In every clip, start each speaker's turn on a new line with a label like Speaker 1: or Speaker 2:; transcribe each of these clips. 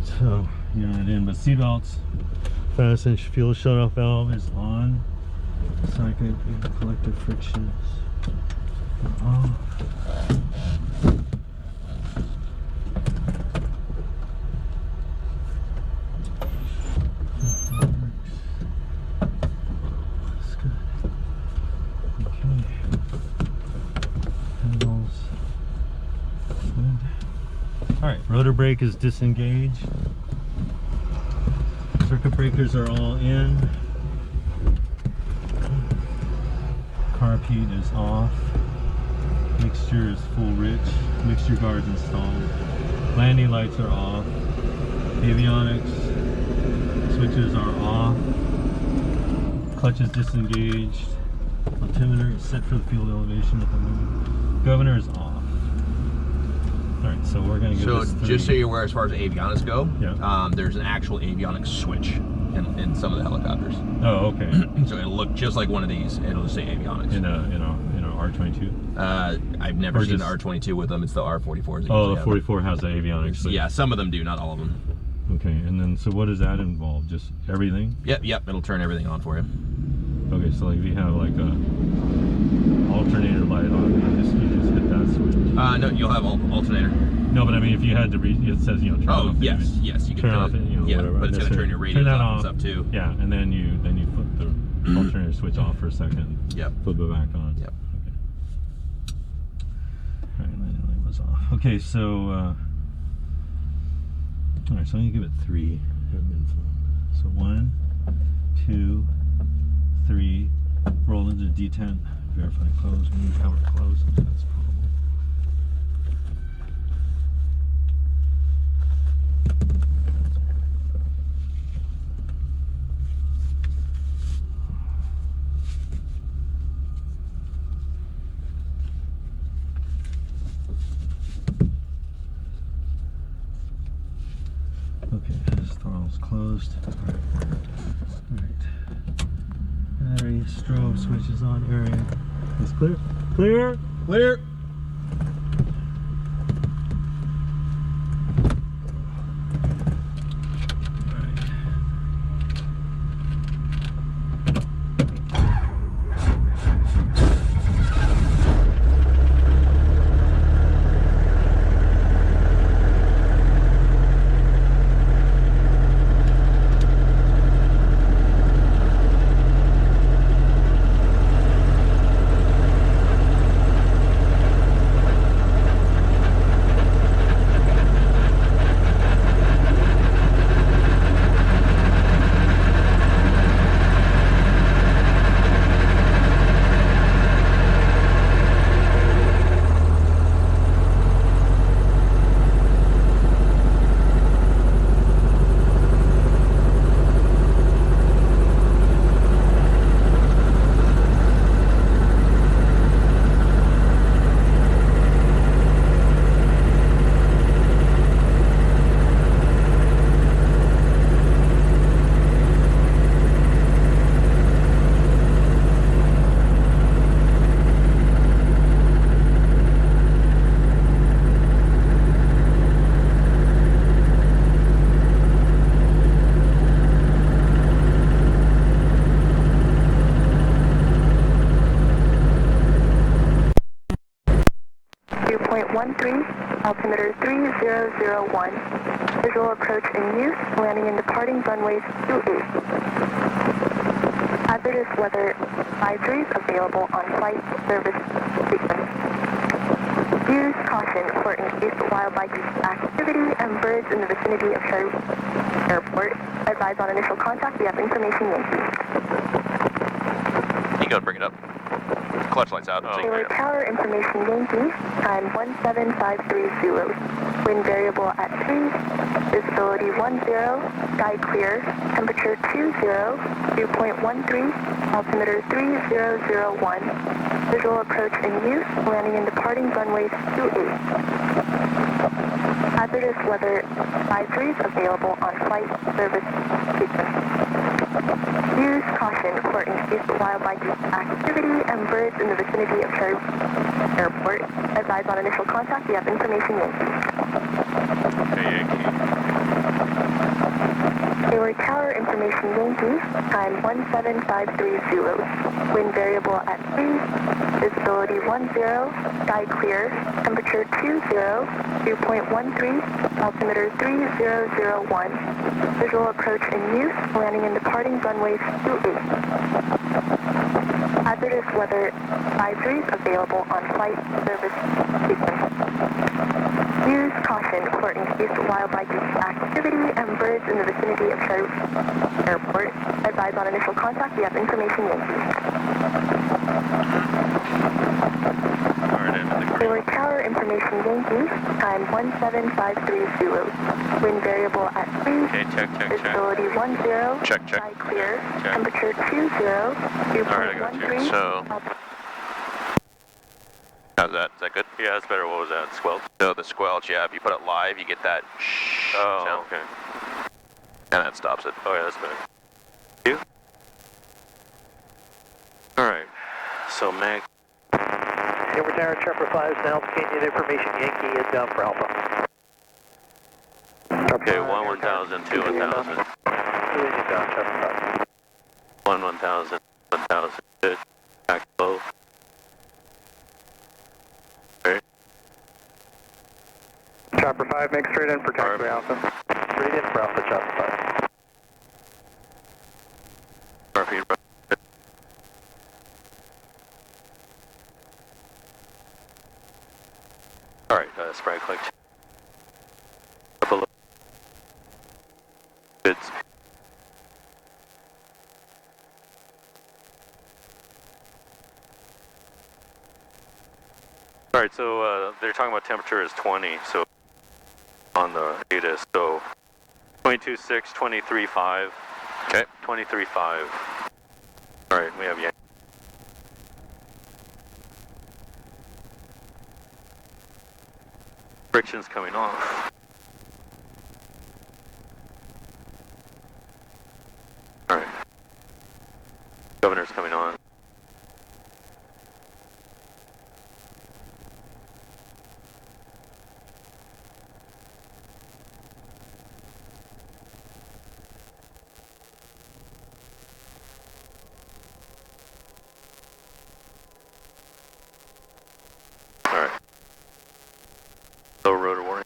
Speaker 1: Alright, so you're not in, but seatbelts. Fasten fuel shutoff valve is on. Cyclic collective frictions are off. That's good. Okay. Handles. Good. Alright, rotor brake is disengaged. Circuit breakers are all in. Carb heat is off. Mixture is full rich. Mixture guards installed. Landing lights are off. Avionics switches are off. Clutch is disengaged. Altimeter is set for the fuel elevation at the moment. Governor is off. Alright, so we're going to give this 3.
Speaker 2: Just so you're aware, as far as avionics go,
Speaker 1: yeah.
Speaker 2: There's an actual avionics switch in some of the helicopters.
Speaker 1: Oh, okay.
Speaker 2: So it'll look just like one of these. It'll just say avionics.
Speaker 1: In a R22?
Speaker 2: I've never seen the R22 with them. It's the R44s.
Speaker 1: Oh, the 44 has the avionics. So.
Speaker 2: Yeah, some of them do, not all of them.
Speaker 1: Okay, and then so what does that involve? Just everything?
Speaker 2: Yep. It'll turn everything on for you.
Speaker 1: Okay, so like if you have like a alternator light on, you just hit that switch.
Speaker 2: No, you'll have alternator.
Speaker 1: No, but I mean, if you had to it says, turn off.
Speaker 2: Yes, you can
Speaker 1: turn off it,
Speaker 2: whatever. But it's going to turn your radio up too.
Speaker 1: Yeah, and then you flip the alternator switch off for a second.
Speaker 2: Yep.
Speaker 1: Flip it back on.
Speaker 2: Yep.
Speaker 1: Okay. All right, landing light was off. Okay, so all right, so I'm gonna give it 3. So 1, 2, 3. Roll into detent. Verify close. Move power close. That's probable. Okay, this throttle's closed. Alright. Battery, strobe, switches on, area. It's clear? Clear?
Speaker 2: Clear!
Speaker 3: altimeter 3001. Visual approach in use, landing and departing runways 28. Hazardous weather advisories available on flight service sequence. Use caution for increased wildlife activity and birds in the vicinity of Cherry Airport. Advise on initial contact. We have information Yankee.
Speaker 4: You go and bring it up. Clutch lights out.
Speaker 3: Hayward Tower, information Yankee, time 17530 Zulu. Wind variable at 3, visibility 10, sky clear, temperature 20, dew point 13, altimeter 3001. Visual approach in use, landing and departing runways 28. Hazardous weather advisories available on flight service sequence. Use caution for increased wildlife activity and birds in the vicinity of Cherry Airport. Advise on initial contact. We have information Yankee.
Speaker 4: Okay, Yankee.
Speaker 3: Yankee, time 1753 Zulu. Wind variable at 3, visibility 10, sky clear, temperature 20, dew point 13, altimeter 3001. Visual approach in use, landing and departing runways 28. Hazardous weather advisories available on flight service sequence. Use caution for increased wildlife activity and birds in the vicinity of Cherry Airport. Advise on initial contact. We have information Yankee. Hayward Tower, information Yankee, time 1753 Zulu. Wind variable at 3.
Speaker 1: Okay, check.
Speaker 3: Visibility 10.
Speaker 4: Check.
Speaker 3: Sky clear.
Speaker 1: Check.
Speaker 3: Temperature 20. Dew
Speaker 1: Alright, I
Speaker 3: point
Speaker 1: got you.
Speaker 3: 13.
Speaker 4: So, how's that? Is that good?
Speaker 1: Yeah, that's better. What was that? Squelch?
Speaker 4: So the squelch, yeah, if you put it live, you get that shh
Speaker 1: Oh,
Speaker 4: sound,
Speaker 1: okay.
Speaker 4: and that stops it.
Speaker 1: Oh, yeah, that's better. You? Alright. So, Mac.
Speaker 5: Hayward Tower, Chopper 5 is now Canyon information. Yankee is down for Alpha.
Speaker 1: Okay, 1,000, 2, 1,000.
Speaker 5: Down, Chopper 5.
Speaker 1: 1,000, 1,000. Good. Back low. Okay.
Speaker 5: Chopper 5, make straight in for taxiway Alpha. Straight in for Alpha, Chopper 5.
Speaker 1: RP. Alright, sprite click. Up a little. Good. Alright, so they're talking about temperature is 20, so on the ATIS, so 22.6, 23.5.
Speaker 4: Okay.
Speaker 1: 23.5. Alright, we have Yankee. Friction's coming off. Alright. Governor's coming on. Alright. Low rotor warning.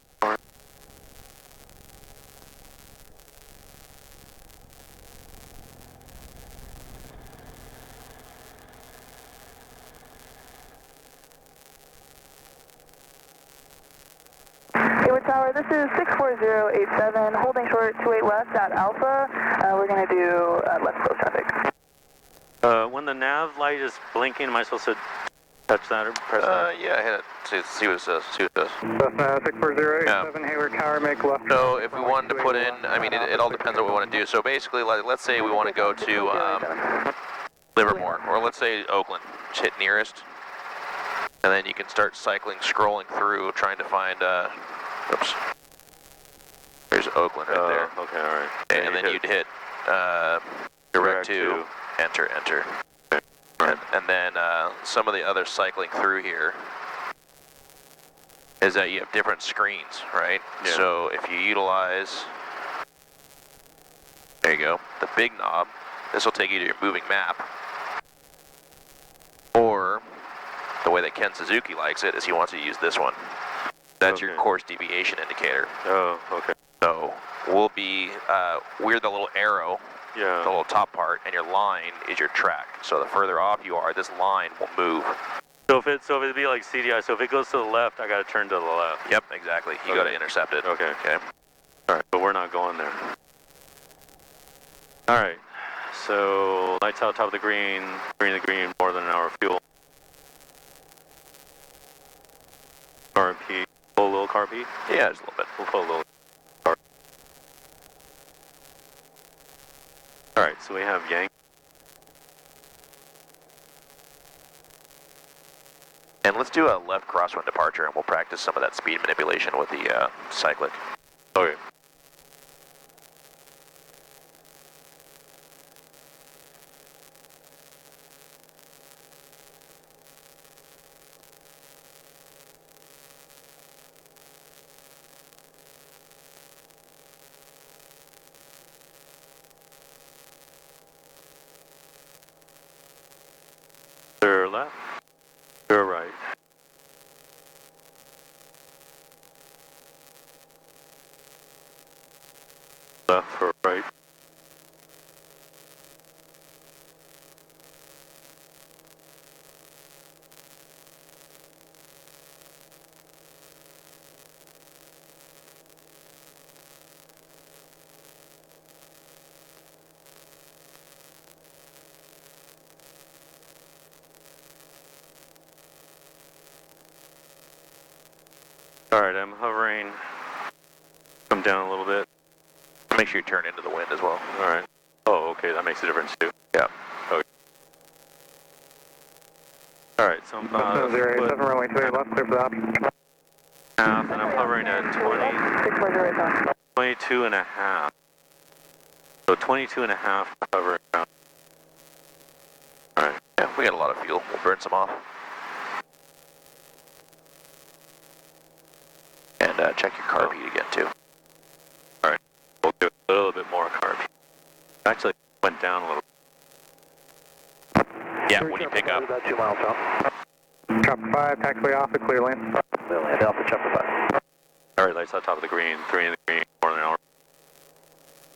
Speaker 3: Hayward Tower, this is 64087, holding short 28 left at Alpha. We're going to do left close traffic.
Speaker 1: When the nav light is blinking, am I supposed to touch that or press that?
Speaker 4: Yeah, hit it. See what it says. See what it does.
Speaker 5: Cessna 64087, Hayward Tower, make left.
Speaker 4: So if we wanted to put in, I mean, it all depends on what we want to do. So basically, let's say we want to go to Livermore, or let's say Oakland, just hit nearest, and then you can start cycling, scrolling through, trying to find, oops, there's Oakland right there.
Speaker 1: Okay, alright.
Speaker 4: And then you'd hit direct to, enter. And then some of the other cycling through here is that you have different screens, right?
Speaker 1: Yeah.
Speaker 4: So if you utilize, there you go, the big knob, this will take you to your moving map. Or the way that Ken Suzuki likes it is he wants you to use this one. That's your
Speaker 1: Okay.
Speaker 4: course deviation indicator.
Speaker 1: Oh, okay.
Speaker 4: So we'll be, we're the little arrow, the
Speaker 1: Yeah.
Speaker 4: little top part, and your line is your track. So the further off you are, this line will move.
Speaker 1: So if it'd be like CDI, so if it goes to the left, I gotta turn to the left.
Speaker 4: Yep, exactly. You got to
Speaker 1: Okay.
Speaker 4: intercept it.
Speaker 1: Okay.
Speaker 4: Okay.
Speaker 1: Alright, but we're not going there. Alright, so lights out top of the green, more than an hour of fuel. RP, pull a little car P.
Speaker 4: Yeah, just a little bit.
Speaker 1: We'll pull a little car. Alright, so we have Yank.
Speaker 4: And let's do a left crosswind departure, and we'll practice some of that speed manipulation with the cyclic.
Speaker 1: Okay. left or right? Alright, I'm hovering. Come down a little bit.
Speaker 4: Make sure you turn into the wind as well.
Speaker 1: Alright. Oh, okay, that makes a difference too.
Speaker 4: Yeah.
Speaker 1: Okay. Alright, so I'm about
Speaker 5: 7 runway 28 left, clear for the option.
Speaker 1: half, and I'm hovering at 22 and a half. So 22 and a half hovering around. Alright.
Speaker 4: Yeah, we got a lot of fuel. We'll burn some off. And check your carb heat again too.
Speaker 1: Alright. We'll do a little bit more carb. Actually went down a little.
Speaker 4: Yeah, when you pick up.
Speaker 5: About 2 miles out. Chopper 5, taxiway off the clear lane. Clear land Alpha, Chopper 5.
Speaker 1: Alright, lights on top of the green, 3 in the green, 4 in an hour.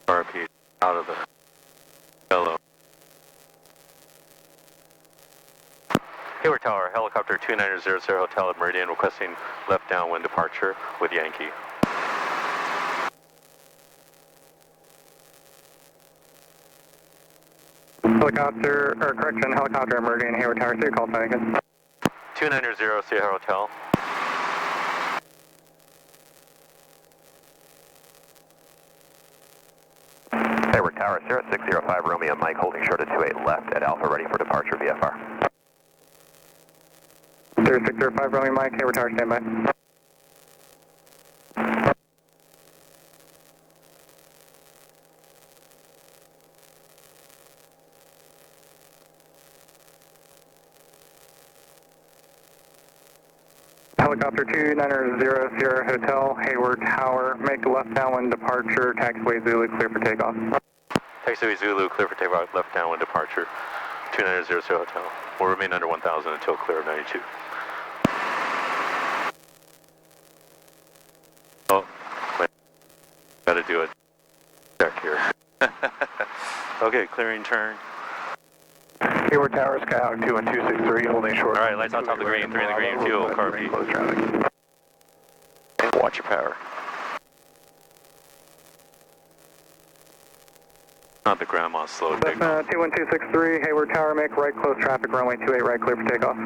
Speaker 1: RP out of the yellow. Hayward Tower, helicopter 2900 Hotel at Meridian requesting left downwind departure with Yankee.
Speaker 5: Helicopter at Meridian, Hayward Tower, call sign again.
Speaker 1: 2900 Sierra Hotel.
Speaker 6: Hayward Tower, 0605 Romeo Mike, holding short at 28 left at Alpha, ready for departure VFR.
Speaker 5: 0605 Romeo Mike, Hayward Tower, standby. Helicopter 2900 Sierra Hotel, Hayward Tower, make left downwind departure, taxiway Zulu, clear for takeoff.
Speaker 1: Taxiway Zulu, clear for takeoff, left downwind departure, 2900 Sierra Hotel. Will remain under 1000 until clear of 92. Oh, wait. Gotta do it. Check here. Okay, clearing turn.
Speaker 5: Hayward Tower, Skyhawk 21263, holding short.
Speaker 1: Alright, lights on top of the green, 3 in the green, fuel, carb heat.
Speaker 5: Close traffic.
Speaker 4: And watch your power.
Speaker 1: Not the grandma slow
Speaker 5: Cessna 21263, Hayward Tower, make right close traffic, runway 28 right, clear for takeoff.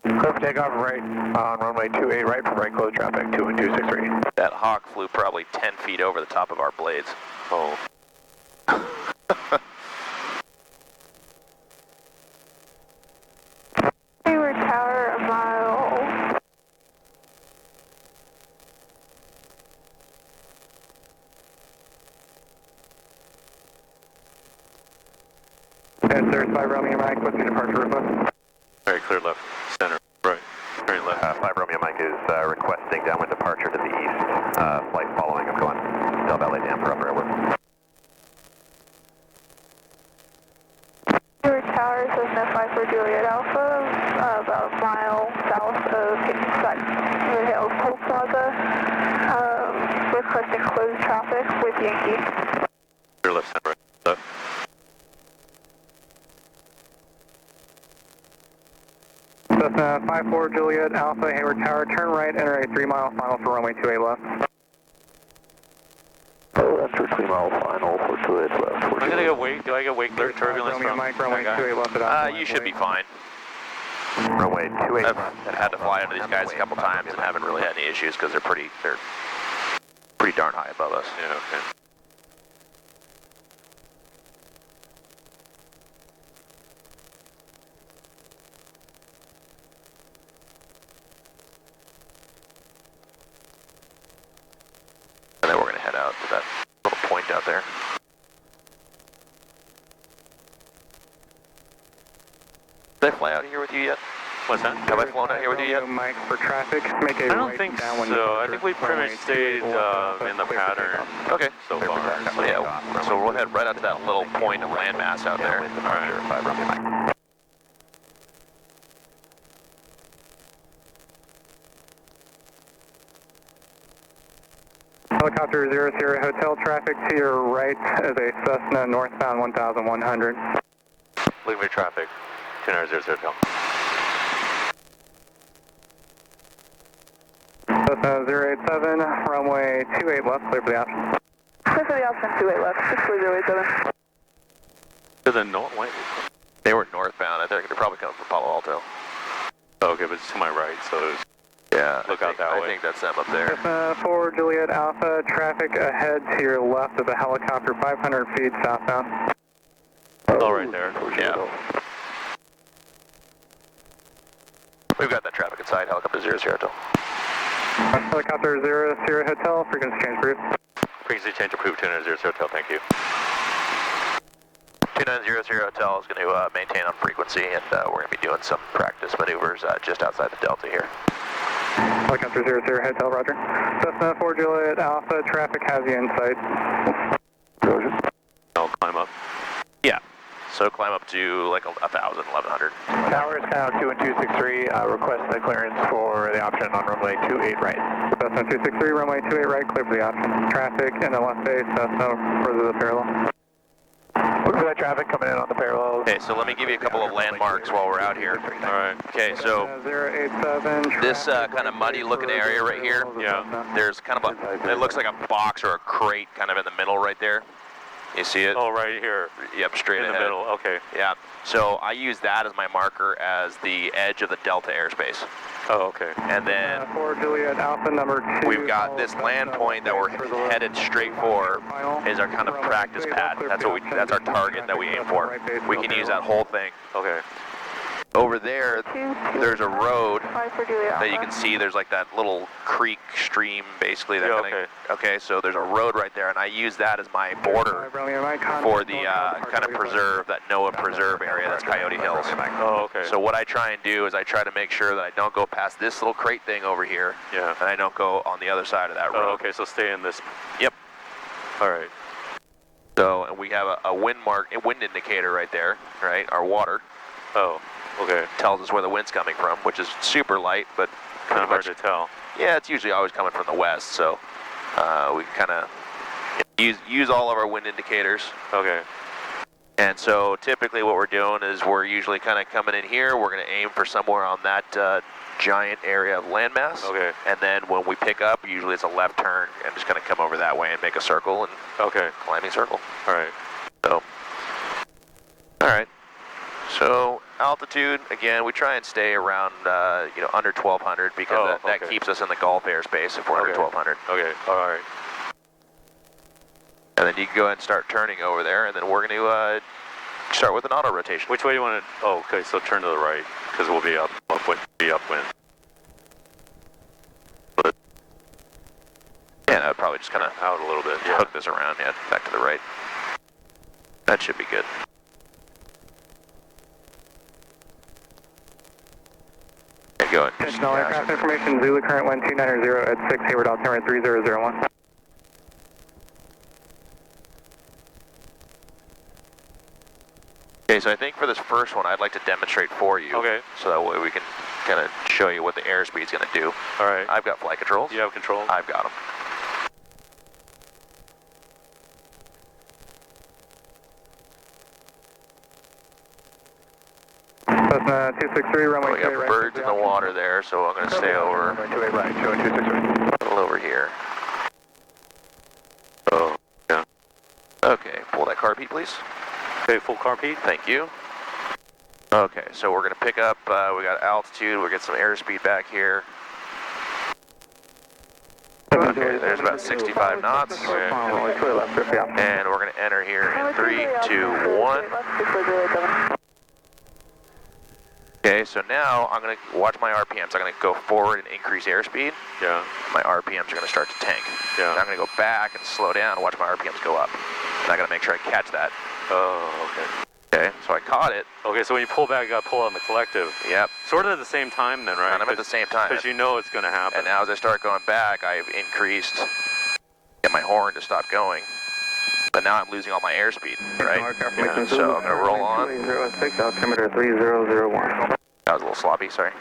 Speaker 5: Clear for takeoff, right on runway 28 right for right close traffic, 21263.
Speaker 4: That Hawk flew probably 10 feet over the top of our blades.
Speaker 1: Oh.
Speaker 3: Hayward Tower, a mile.
Speaker 5: And there's 5 Romeo Mike, what's the departure request?
Speaker 1: Alright, clear left, center, right, turn left.
Speaker 6: 5 Romeo Mike is requesting downwind departure to the east. Flight following, I'm going Del Valle Dam for upper airwork.
Speaker 3: Hayward Tower, Cessna 54 Juliet Alpha, about a mile south of Hayward Hills Toll Plaza, requesting closed traffic with Yankee.
Speaker 1: Clear left, center, right, left.
Speaker 5: Cessna 54 Juliet Alpha, Hayward Tower, turn right, enter a 3-mile final for runway 28 left.
Speaker 6: Oh, that's your 3-mile final for 28 left.
Speaker 1: I'm gonna get wake, do I get wake clear turbulence
Speaker 5: Romeo
Speaker 1: from
Speaker 5: Mike, runway
Speaker 1: that guy?
Speaker 5: 28 left at Alpha.
Speaker 4: You should be fine.
Speaker 6: Runway 28
Speaker 4: I've
Speaker 6: left.
Speaker 4: had to fly under these guys a couple times and haven't really had any issues because they're pretty darn high above us.
Speaker 1: Yeah, okay.
Speaker 4: And then we're gonna head out to that little point out there. Did I fly out here with you yet?
Speaker 1: What's that?
Speaker 4: Have I flown out here with you yet?
Speaker 5: Mike for traffic, make a
Speaker 1: I don't
Speaker 5: right
Speaker 1: think
Speaker 5: downwind
Speaker 1: so. I
Speaker 5: departure,
Speaker 1: think we pretty much
Speaker 5: runway
Speaker 1: stayed
Speaker 5: 28 left
Speaker 1: in the
Speaker 5: clear for
Speaker 1: pattern
Speaker 5: takeoff.
Speaker 4: Okay.
Speaker 1: so far.
Speaker 4: So yeah, so we'll head right out to that little point of landmass out there.
Speaker 6: Downwind departure, 5 Romeo Mike.
Speaker 5: Helicopter 00 hotel traffic to your right is a Cessna northbound 1100.
Speaker 6: Looking for traffic, 2900 hotel.
Speaker 5: Cessna 087, runway 28 left, clear for the option.
Speaker 3: Clear for the option, 28 left, 64087.
Speaker 6: To the north, wait.
Speaker 4: They were northbound. I think they're probably coming from Palo Alto.
Speaker 6: Oh, okay, but it's to my right, so
Speaker 4: Yeah,
Speaker 6: look out that way.
Speaker 4: I think that's them up there.
Speaker 5: Cessna 4 Juliet Alpha, traffic ahead to your left of the helicopter, 500 feet southbound.
Speaker 6: Oh, right there.
Speaker 4: Yeah. We've got that traffic inside, helicopter 00.
Speaker 5: Helicopter 00 hotel, frequency change brief.
Speaker 6: Frequency change approved, 2900 hotel, thank you.
Speaker 4: 2900 hotel is going to maintain on frequency, and we're going to be doing some practice maneuvers just outside the delta here.
Speaker 5: Helicopter 00 hotel, roger. Cessna 4 Juliet Alpha, traffic has you in sight.
Speaker 6: I'll climb up.
Speaker 4: Yeah. So climb up to like 1,000, 1,100.
Speaker 5: Towers count 2 and 263, request the clearance for the option on runway 28 right. Cessna 263, runway 28 right, clear for the option. Traffic in the left base, Cessna further the parallel. Look for that traffic coming in on the parallel.
Speaker 4: Okay, so let me give you a couple of landmarks while we're out here.
Speaker 6: All right.
Speaker 4: Okay, so
Speaker 5: 087,
Speaker 4: this kind of muddy looking area right here,
Speaker 6: Yeah.
Speaker 4: there's kind of a, it looks like a box or a crate kind of in the middle right there. You see it?
Speaker 6: Oh, right here.
Speaker 4: Yep, straight
Speaker 6: In
Speaker 4: ahead.
Speaker 6: the middle, okay.
Speaker 4: Yeah, so I use that as my marker as the edge of the Delta airspace.
Speaker 6: Oh, okay.
Speaker 4: And then
Speaker 5: 4 Juliet Alpha, number 2.
Speaker 4: we've got this land point that we're headed straight for is our kind of practice pad. That's our target that we aim for. We can use that whole thing.
Speaker 6: Okay.
Speaker 4: Over there, there's a road that you can see. There's like that little creek stream, basically. That okay, so there's a road right there, and I use that as my border for the kind of preserve, that NOAA preserve area. That's Coyote Hills.
Speaker 6: Oh, okay.
Speaker 4: So what I try and do is I try to make sure that I don't go past this little crate thing over here,
Speaker 6: Yeah.
Speaker 4: and I don't go on the other side of that road.
Speaker 6: Oh, okay, so stay in this.
Speaker 4: Yep.
Speaker 6: All right.
Speaker 4: So, and we have a wind indicator right there, right? Our water.
Speaker 6: Oh, okay.
Speaker 4: Tells us where the wind's coming from, which is super light, but
Speaker 6: Kind of hard to tell.
Speaker 4: yeah, it's usually always coming from the west, so we kind of use all of our wind indicators.
Speaker 6: Okay.
Speaker 4: And so typically what we're doing is we're usually kind of coming in here. We're going to aim for somewhere on that giant area of landmass.
Speaker 6: Okay.
Speaker 4: And then when we pick up, usually it's a left turn and just kind of come over that way and make a circle and climbing circle.
Speaker 6: All right.
Speaker 4: So, all right. So altitude, again, we try and stay around, under 1,200 because that keeps us in the Gulf airspace if we're under 1,200.
Speaker 6: Okay, all right.
Speaker 4: And then you can go ahead and start turning over there, and then we're going to start with an auto rotation.
Speaker 6: Which way do you want to? Oh, okay, so turn to the right because we'll be upwind.
Speaker 4: Yeah, I'd probably just kind of
Speaker 6: Out a little bit. Yeah.
Speaker 4: hook this around, back to the right. That should be good. Okay, go ahead.
Speaker 5: Additional aircraft information, Zulu current 1290 at 6, Hayward altimeter 3001.
Speaker 4: Okay, so I think for this first one, I'd like to demonstrate for you.
Speaker 6: Okay.
Speaker 4: So that way we can kind of show you what the airspeed's going to do.
Speaker 6: All right.
Speaker 4: I've got flight controls.
Speaker 6: You have control?
Speaker 4: I've got them.
Speaker 5: Cessna 263, runway
Speaker 4: We got
Speaker 5: 28 right.
Speaker 4: birds in the water there, so I'm going to stay over
Speaker 5: Runway 28 right, showing 263.
Speaker 4: a little over here.
Speaker 6: Oh, yeah.
Speaker 4: Okay, pull that car Pete, please.
Speaker 6: Okay, full car, Pete.
Speaker 4: Thank you. Okay, so we're going to pick up, we got altitude, we'll get some airspeed back here. Okay, there's about 65 knots.
Speaker 5: Okay.
Speaker 4: And we're going to enter here in 3, 2, 1. Okay, so now I'm going to watch my RPMs. I'm going to go forward and increase airspeed.
Speaker 6: Yeah.
Speaker 4: My RPMs are going to start to tank.
Speaker 6: Yeah.
Speaker 4: And I'm going to go back and slow down and watch my RPMs go up. And I got to make sure I catch that.
Speaker 6: Oh, okay.
Speaker 4: Okay, so I caught it.
Speaker 6: Okay, so when you pull back, you got to pull on the collective.
Speaker 4: Yep.
Speaker 6: Sort of at the same time then, right?
Speaker 4: And I'm at the same time.
Speaker 6: Because you know it's going to happen.
Speaker 4: And now as I start going back, I've increased, get my horn to stop going. But now I'm losing all my airspeed, right?
Speaker 6: Yeah.
Speaker 4: So I'm going to roll on.
Speaker 5: 06, altimeter 3001.
Speaker 4: That was a little sloppy, sorry.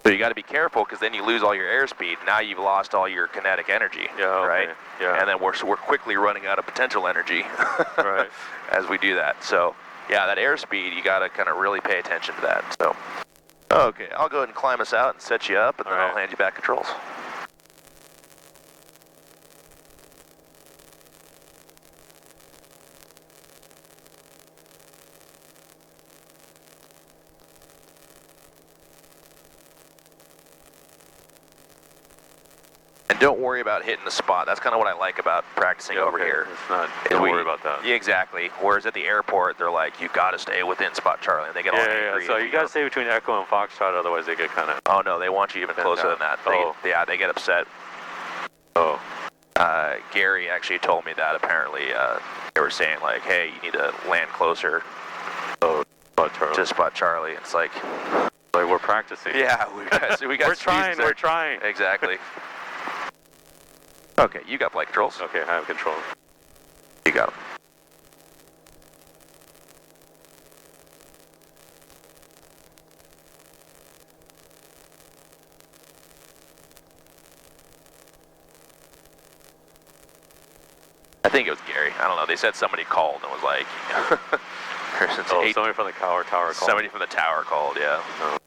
Speaker 4: So you got to be careful because then you lose all your airspeed. Now you've lost all your kinetic energy, right?
Speaker 1: Yeah.
Speaker 4: And then we're quickly running out of potential energy
Speaker 1: Right.
Speaker 4: as we do that. So yeah, that airspeed, you got to kind of really pay attention to that. So okay, I'll go ahead and climb us out and set you up, and then I'll hand you back controls. And don't worry about hitting the spot. That's kind of what I like about practicing over here.
Speaker 1: It's not. Don't worry about that.
Speaker 4: Yeah, exactly. Whereas at the airport, they're like, you got to stay within spot Charlie, and they get all angry.
Speaker 1: So you got to stay between Echo and Foxtrot, otherwise they get kind of.
Speaker 4: Oh no, they want you even closer than that. They get upset.
Speaker 1: Oh.
Speaker 4: Gary actually told me that apparently they were saying like, hey, you need to land closer.
Speaker 1: Oh, spot Charlie.
Speaker 4: To spot Charlie. It's like
Speaker 1: we're practicing.
Speaker 4: Yeah, we got.
Speaker 1: We're trying. We're trying.
Speaker 4: Exactly. Okay, you got flight controls.
Speaker 1: Okay, I have control.
Speaker 4: You got them. I think it was Gary. I don't know. They said somebody called and was like,
Speaker 1: somebody from the tower called.
Speaker 4: Somebody from the tower called, yeah.
Speaker 1: Oh.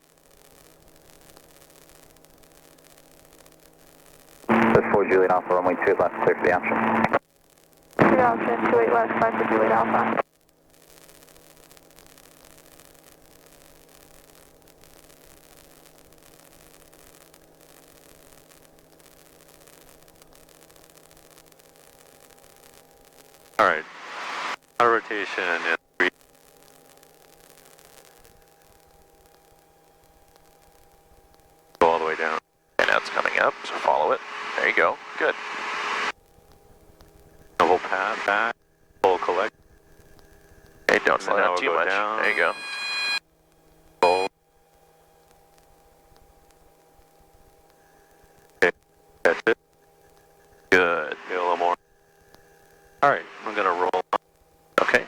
Speaker 5: That's 4 Juliet Alpha, runway 28 left, clear for the option.
Speaker 3: Good option, 28 left, 5 for Juliet Alpha.
Speaker 1: All right. Autorotation and 3. Go all the way down.
Speaker 4: And now it's coming up, so follow it. There you go. Good.
Speaker 1: Double pat back. Full collect.
Speaker 4: Hey, don't slow down too much.
Speaker 1: Down.
Speaker 4: There you go.
Speaker 1: Full. Okay. Catch it.
Speaker 4: Good.
Speaker 1: Get a little more. All right. I'm gonna roll.
Speaker 4: Okay.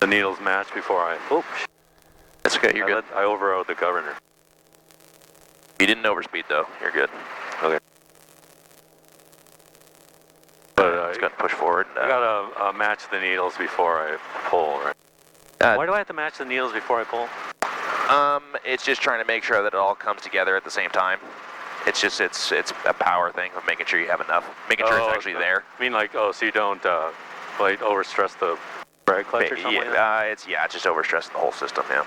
Speaker 1: The needles match before I. Oops.
Speaker 4: That's okay. You're good.
Speaker 1: I overrode the governor.
Speaker 4: You didn't overspeed though. You're good.
Speaker 1: Okay. But
Speaker 4: It's going to push forward.
Speaker 1: I gotta match the needles before I pull, right? Why do I have to match the needles before I pull?
Speaker 4: It's just trying to make sure that it all comes together at the same time. It's just it's a power thing of making sure you have enough, making sure it's actually there.
Speaker 1: I mean, like, so you don't like overstress the brake clutch or something?
Speaker 4: Yeah, it's just overstressing the whole system. Yeah.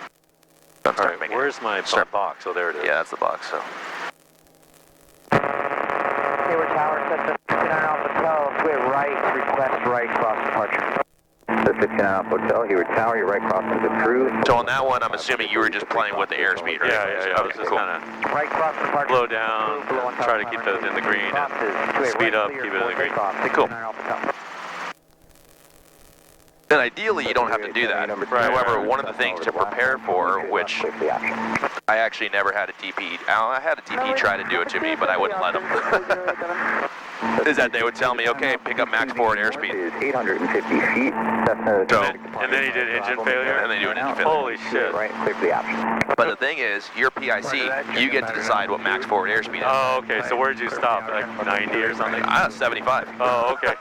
Speaker 1: All right, where's my box? Oh, there it is.
Speaker 4: Yeah, that's the box. So.
Speaker 5: Hayward Tower, set the 59 Alpha Hotel, clear right, request right, cross departure. The 59 Alpha Hotel, Hayward Tower, your right crossing is approved.
Speaker 4: So on that one, I'm assuming you were just playing with the airspeed, right?
Speaker 1: Yeah. I was just
Speaker 4: cool.
Speaker 1: kind of
Speaker 5: Right cross departure.
Speaker 1: blow down, try to keep it in the green, and speed up, keep it in the green.
Speaker 4: Cool. And ideally, you don't have to do that. However, one of the things to prepare for, which I actually never had a TP. I had a TP try to do it to me, but I wouldn't let them. Is that they would tell me, okay, pick up max forward airspeed.
Speaker 5: 850 feet.
Speaker 1: And then he did engine failure?
Speaker 4: And they do an engine failure.
Speaker 1: Holy shit.
Speaker 5: Right, clear for the option.
Speaker 4: But the thing is, your PIC, you get to decide what max forward airspeed is.
Speaker 1: Oh, okay. So where'd you stop? Like 90 or something?
Speaker 4: 75.
Speaker 1: Oh, okay.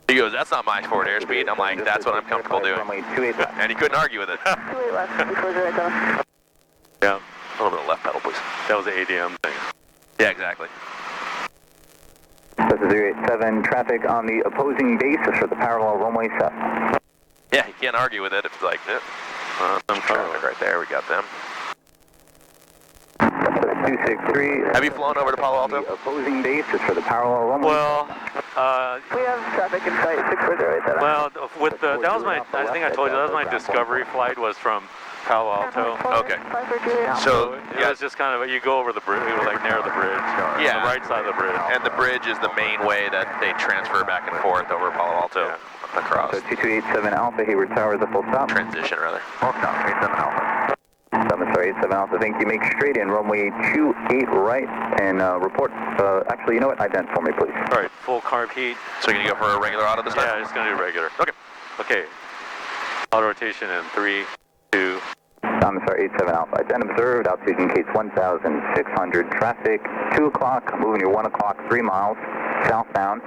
Speaker 4: He goes, that's not my forward airspeed. I'm like, that's what I'm comfortable doing. And he couldn't argue with it.
Speaker 3: 28 left, before 087.
Speaker 1: Yeah.
Speaker 4: A little bit of left pedal, please.
Speaker 1: That was the ADM thing.
Speaker 4: Yeah, exactly.
Speaker 5: This is 087, traffic on the opposing base for the parallel runway set.
Speaker 4: Yeah, you can't argue with it if it's like, some traffic right there, we got them.
Speaker 5: 263.
Speaker 4: Have you flown over to Palo Alto?
Speaker 5: The opposing base is for the parallel runway.
Speaker 1: Well,
Speaker 3: We have traffic in sight, 64087.
Speaker 1: well, with the, that was my, I think I told you, that was my discovery flight was from Palo Alto.
Speaker 4: Okay.
Speaker 3: 5 for Juliet Alpha.
Speaker 4: So,
Speaker 1: It was just kind of, you go over the bridge, we were like near the bridge.
Speaker 4: Yeah.
Speaker 1: The right side of the bridge.
Speaker 4: And the bridge is the main way that they transfer back and forth over Palo Alto across.
Speaker 5: So 2287 Alpha, Hayward Tower is a full stop.
Speaker 4: Transition, rather.
Speaker 5: Full stop, 87 Alpha. 87 Alpha, thank you. Make straight in, runway 28 right, and report. Actually, you know what? Ident for me, please.
Speaker 1: All right, full carb heat.
Speaker 4: So you're going to go for a regular auto this time?
Speaker 1: Yeah, just going to do regular.
Speaker 4: Okay.
Speaker 1: Okay. Auto rotation in 3, 2,
Speaker 5: Robinson R27 Alpha. Identity observed, altitude indicates 1,600. Traffic, 2 o'clock, moving your 1 o'clock, 3 miles, southbound.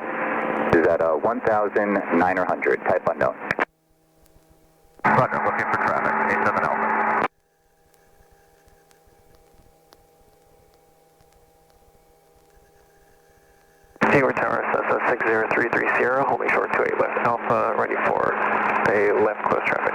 Speaker 5: Is at 1,900, type unknown.
Speaker 6: Roger, looking for traffic, 87 Alpha.
Speaker 5: Hayward Tower, Cessna 60330, holding short 28 left Alpha, ready for a left close traffic.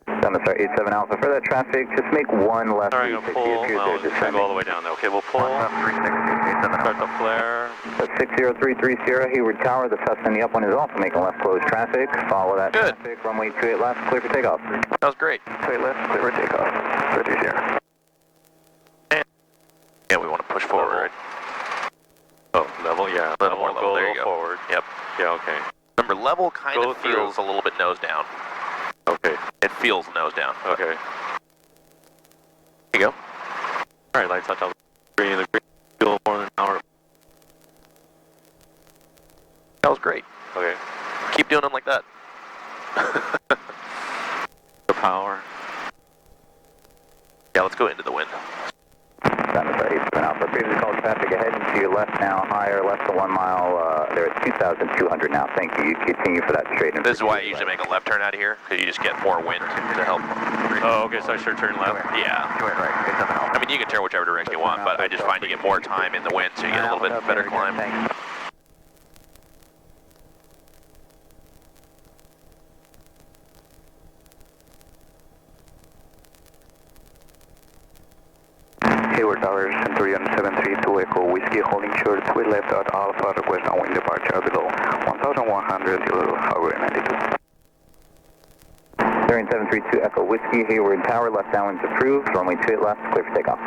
Speaker 5: Robinson R87 Alpha, for that traffic, just make one left.
Speaker 1: Sorry, I'm going to pull. Well, it's going to go all the way down there. Okay, we'll pull. Start the flare.
Speaker 5: 60330, Hayward Tower, the Cessna in the upwind is also making left close traffic. Follow that
Speaker 4: Good.
Speaker 5: traffic, runway 28 left, clear for takeoff.
Speaker 4: That was great.
Speaker 5: 28 left, clear for takeoff. 330.
Speaker 4: Yeah, we want to push forward.
Speaker 1: Oh, level, yeah.
Speaker 4: A little more level,
Speaker 1: go
Speaker 4: there
Speaker 1: a
Speaker 4: you
Speaker 1: little
Speaker 4: go.
Speaker 1: forward.
Speaker 4: Yep.
Speaker 1: Yeah, okay.
Speaker 4: Remember, level kind
Speaker 1: Go
Speaker 4: of
Speaker 1: through.
Speaker 4: feels a little bit nose down.
Speaker 1: Okay.
Speaker 4: It feels nose down.
Speaker 1: Okay.
Speaker 4: There you go.
Speaker 1: All right, lights out, down. Green, the green, a little more than an hour.
Speaker 4: That was great.
Speaker 1: Okay.
Speaker 4: Keep doing them like that.
Speaker 1: The power.
Speaker 4: Yeah, let's go into the wind.
Speaker 5: Robinson R87 Alpha, previously called traffic ahead and to your left now, higher, less than 1 mile, they're at 2,200 now, thank you. You continue for that straight.
Speaker 4: This is why I usually make a left turn out of here, because you just get more wind to help.
Speaker 1: Oh, okay, so I should turn left.
Speaker 4: Yeah.
Speaker 6: 28 right, 87 Alpha.
Speaker 4: I mean, you can turn whichever direction you want, but I just find you get more time in the wind, so you get a little bit better climb.
Speaker 5: Hayward Tower, Centurion 732 Echo Whiskey, holding short, sweet left at Alpha, request downwind departure below 1,100, Highway 92. Centurion 732 Echo Whiskey, Hayward Tower, left downwind approved, runway 28 left, clear for takeoff.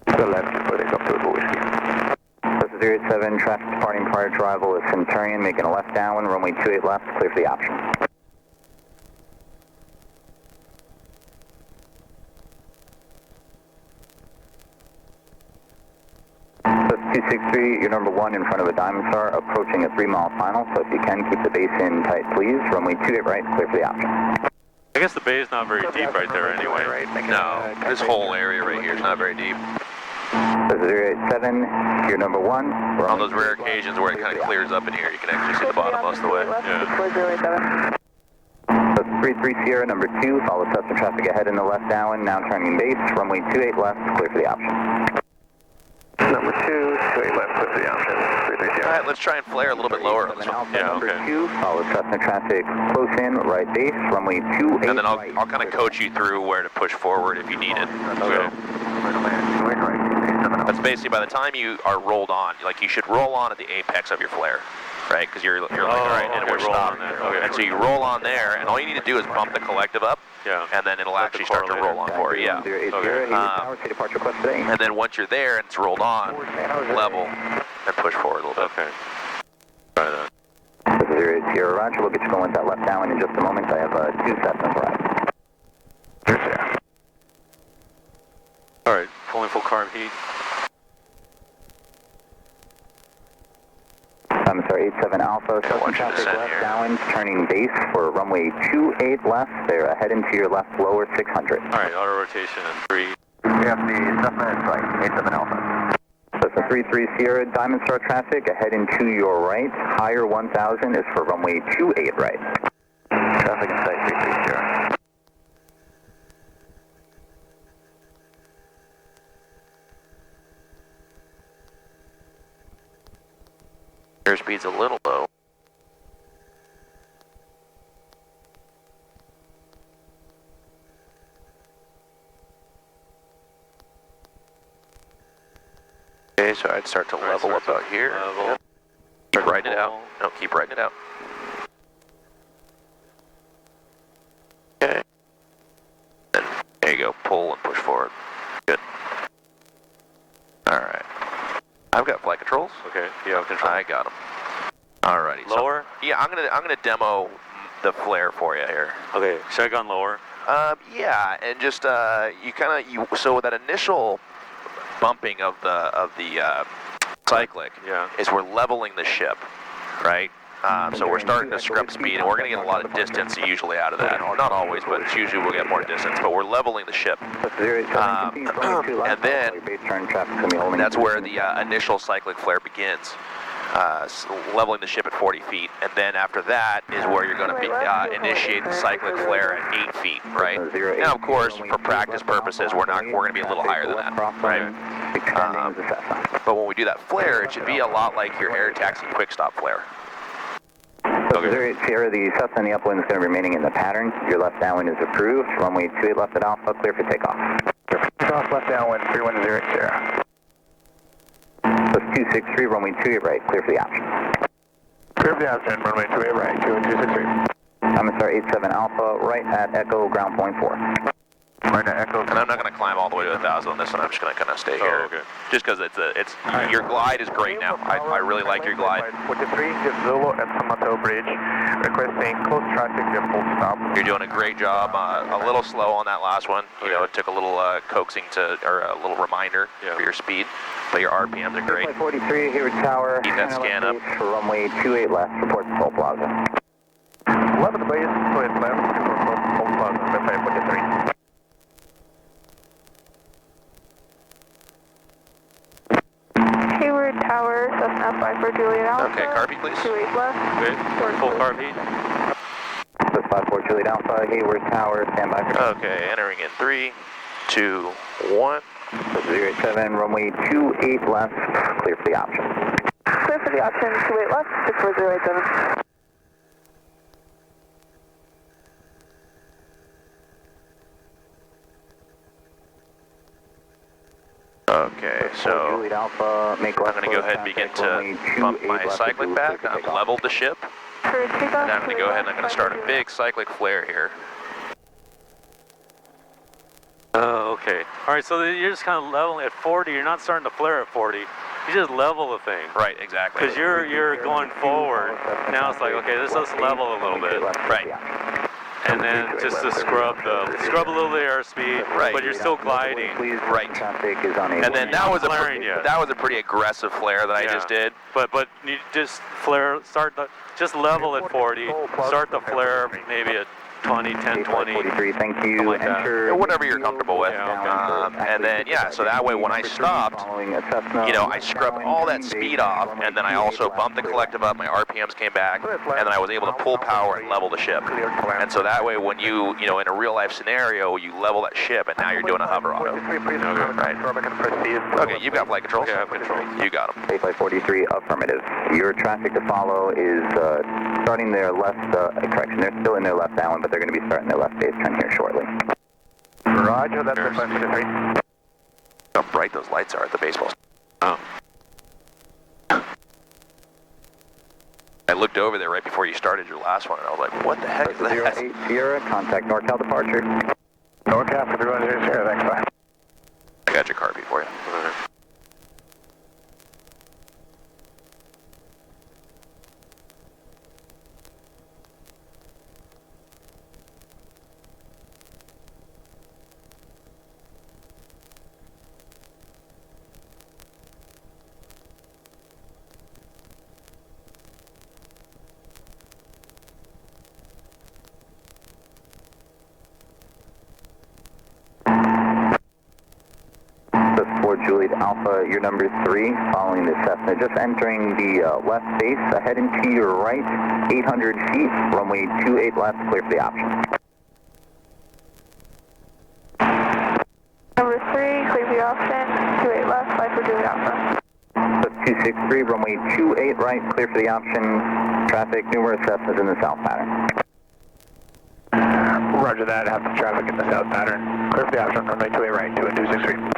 Speaker 5: The left, for takeoff to Echo Whiskey. Cessna 087, traffic departing prior to arrival is Centurion, making a left downwind, runway 28 left, clear for the option. So 263, you're number 1 in front of a Diamond Star, approaching a 3-mile final, so if you can, keep the base in tight, please. Runway 28 right, clear for the option.
Speaker 1: I guess the bay is not very deep right there anyway.
Speaker 4: No, this whole area right here is not very deep.
Speaker 5: So 087, you're number 1.
Speaker 4: On those rare occasions where it kind of clears up in here, you can actually see the bottom most of the way.
Speaker 1: Yeah.
Speaker 5: So 33 Sierra, number 2, follow Cessna traffic ahead in the left downwind, now turning base, runway 28 left, clear for the option. Number 2, 28 left, clear for the option. 33 Sierra.
Speaker 4: Alright, let's try and flare a little bit lower on this one.
Speaker 1: Yeah,
Speaker 5: Number
Speaker 1: okay.
Speaker 5: 2, follow Cessna traffic close in, right base, runway 28
Speaker 4: And then I'll
Speaker 5: right.
Speaker 4: kind of coach you through where to push forward if you need it.
Speaker 1: Okay.
Speaker 4: That's basically by the time you are rolled on, like you should roll on at the apex of your flare, right? Because you're like, all right, and
Speaker 1: okay,
Speaker 4: we're
Speaker 1: roll
Speaker 4: stopped.
Speaker 1: on there, okay.
Speaker 4: And so you roll on there, and all you need to do is bump the collective up,
Speaker 1: Yeah.
Speaker 4: and then it'll
Speaker 1: Let
Speaker 4: actually
Speaker 1: the
Speaker 4: start to
Speaker 1: correlator.
Speaker 4: roll on for you. Yeah.
Speaker 5: 080,
Speaker 1: Okay.
Speaker 5: Hayward Tower, take departure request today.
Speaker 4: And then once you're there and it's rolled on, level, and push forward a little bit.
Speaker 1: Okay. Try that.
Speaker 5: This is 080 Roger, we'll get you going with that left downwind in just a moment. I have 2 Cessnas right.
Speaker 1: All right, pulling full carb heat.
Speaker 5: Robinson R87 Alpha, Cessna
Speaker 4: watch your
Speaker 5: traffic
Speaker 4: descent
Speaker 5: left
Speaker 4: here.
Speaker 5: downwind, turning base for runway 28 left. They're ahead into your left lower 600.
Speaker 1: All right, auto rotation in 3.
Speaker 6: We have the Cessna in sight, 87 Alpha.
Speaker 5: Cessna 33 Sierra, Diamond Star traffic ahead into your right. Higher 1000 is for runway 28 right. Traffic in sight 33 Sierra.
Speaker 4: Airspeed's a little low. Okay, so I'd start to
Speaker 1: All right,
Speaker 4: level
Speaker 1: start
Speaker 4: up
Speaker 1: to
Speaker 4: out here.
Speaker 1: level.
Speaker 4: Keep writing it out. No, keep writing it out. Okay. Then, there you go. Pull and push forward. Good. All right. I've got flight controls.
Speaker 1: Okay, you have control.
Speaker 4: I got them. Alrighty. so-
Speaker 1: Lower?
Speaker 4: yeah, I'm gonna demo the flare for you here.
Speaker 1: Okay, should I go on lower?
Speaker 4: Yeah, and just so that initial bumping of the cyclic
Speaker 1: Yeah.
Speaker 4: is we're leveling the ship, right? So we're starting to scrub speed, and we're going to get a lot of distance usually out of that. Not always, but it's usually we'll get more distance. But we're leveling the ship. And then that's where the initial cyclic flare begins. Leveling the ship at 40 feet, and then after that is where you're going to initiate the cyclic flare at 8 feet, right? Now, of course, for practice purposes, we're going to be a little higher than that, right? But when we do that flare, it should be a lot like your air taxi quick stop flare.
Speaker 7: Okay. Sierra, the Cessna in the upwind is going to be remaining in the pattern. Your left downwind is approved. Runway 28 left at Alpha, clear for takeoff.
Speaker 5: Takeoff left downwind, 310 Sierra.
Speaker 7: Plus 263, runway 28 right, clear for the option.
Speaker 5: Clear for the option, runway 28 right, 263.
Speaker 7: I'm going to start 87 Alpha, right at Echo, ground point 4.
Speaker 5: Right at Echo.
Speaker 4: And I'm not going to climb all the way to 1,000 on this one. I'm just going to kind of stay here.
Speaker 2: Okay.
Speaker 4: Just because your glide is great now. I really like your glide.
Speaker 5: 43, Zulu at Tomato Bridge, requesting close traffic at full stop.
Speaker 4: You're doing a great job. A little slow on that last one. You know, it took a little coaxing or a little reminder for your speed, but your RPMs are great.
Speaker 7: 43, Hayward Tower.
Speaker 4: Keep that scan up.
Speaker 7: For runway 28 left, report to Toll Plaza.
Speaker 5: 11 to base, 28 left, report to Toll Plaza, Flight 43.
Speaker 3: Hayward Tower, Cessna 54 Juliet Alpha.
Speaker 4: Okay, car beat, please.
Speaker 3: 28 left.
Speaker 2: Good. Full car beat.
Speaker 7: Plus 54 Juliet Alpha, Hayward Tower, stand by for...
Speaker 4: Okay, entering in 3, 2, 1.
Speaker 7: 087, runway 28 left, clear for the option.
Speaker 3: Clear for the option, 28 left, 64087.
Speaker 4: Okay, so
Speaker 7: Juliet Alpha, make left.
Speaker 4: I'm going to go ahead and begin to bump my cyclic back. I've leveled the ship.
Speaker 3: For takeoff,
Speaker 4: And I'm going to go ahead and I'm going to start a big cyclic flare here.
Speaker 1: Oh, okay. All right, so you're just kind of leveling at 40. You're not starting to flare at 40. You just level the thing.
Speaker 4: Right, exactly.
Speaker 1: Because you're going forward. Now it's like, okay, let's level a little bit.
Speaker 4: Right.
Speaker 1: And then just to scrub a little bit of airspeed,
Speaker 4: Right.
Speaker 1: but you're still gliding.
Speaker 4: Right. And then that was a pretty aggressive flare that I just did.
Speaker 1: But you just flare, just level at 40, start the flare maybe at 20, 10, 20.
Speaker 7: 43, thank you.
Speaker 1: Like
Speaker 7: Enter
Speaker 4: whatever you're comfortable with. And then, so that way when I stopped, I scrubbed all that speed off, and then I also bumped the collective up, my RPMs came back, and then I was able to pull power and level the ship. And so that way when you in a real life scenario, you level that ship, and now you're doing a hover auto. Right. Okay, you've got flight controls.
Speaker 1: Yeah, I have control.
Speaker 4: You got them.
Speaker 7: Flight 43, affirmative. Your traffic to follow is starting their left, correction, they're still in their left downwind, but they're going to be starting their left base turn here shortly.
Speaker 5: Roger, that's the Flight 43.
Speaker 4: How bright those lights are at the baseball.
Speaker 1: Oh.
Speaker 4: I looked over there right before you started your last one, and I was like, what the heck is that?
Speaker 7: 08 Sierra, contact NorCal departure.
Speaker 5: NorCal 310 Sierra, thanks, bye.
Speaker 4: I got your car beat for you.
Speaker 7: Juliet Alpha, your number 3, following the Cessna, just entering the left base, ahead and to your right, 800 feet, runway 28 left, clear for the option.
Speaker 3: Number 3, clear the option, 28 left, 5 for Juliet Alpha.
Speaker 7: Plus 263, runway 28 right, clear for the option, traffic, numerous Cessnas in the south pattern.
Speaker 5: Roger that, have some traffic in the south pattern. Clear for the option, runway 28 right, 21263.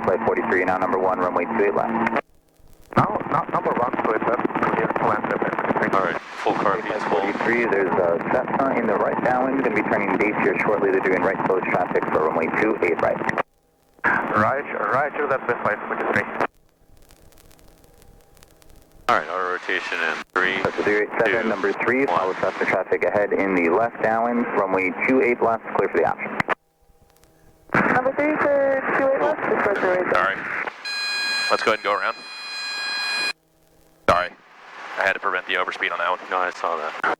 Speaker 7: Flight 43, now number 1, runway 28 left.
Speaker 5: Now, not number 1, so it's left, clear to land the
Speaker 1: All right, full car beat is full.
Speaker 7: 43, there's a Cessna in the right downwind, going to be turning base here shortly. They're doing right close traffic for runway 28 right.
Speaker 5: Roger, that's the Flight 43.
Speaker 1: All right, Autorotation in 3,
Speaker 7: That's 087,
Speaker 1: 2,
Speaker 7: number 3, follow Cessna traffic ahead in the left downwind, runway 28 left, clear for the option.
Speaker 3: Number 3 for 28 left, just for the right.
Speaker 4: Sorry. Let's go ahead and go around. Sorry. I had to prevent the overspeed on that one.
Speaker 1: No, I saw that.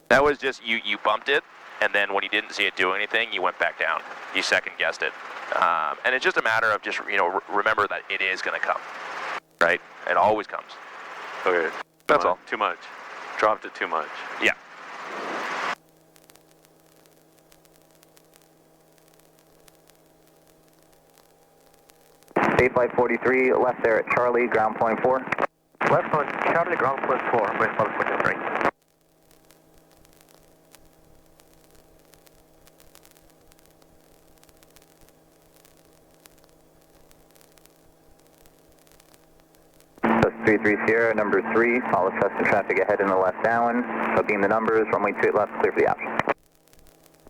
Speaker 4: That was just, you bumped it, and then when you didn't see it do anything, you went back down. You second guessed it. And it's just a matter of just, remember that it is going to come, right? It always comes.
Speaker 1: Okay.
Speaker 4: That's all.
Speaker 1: Too much. Dropped it too much.
Speaker 4: Yeah.
Speaker 7: Flight 43, left there at Charlie, ground point 4.
Speaker 6: Left on Charlie, ground point 4. I'm going to follow for this right.
Speaker 7: That's 33 Sierra, number 3, follow Cessna traffic ahead in the left downwind. So beam the numbers, runway 28 left, clear for the option.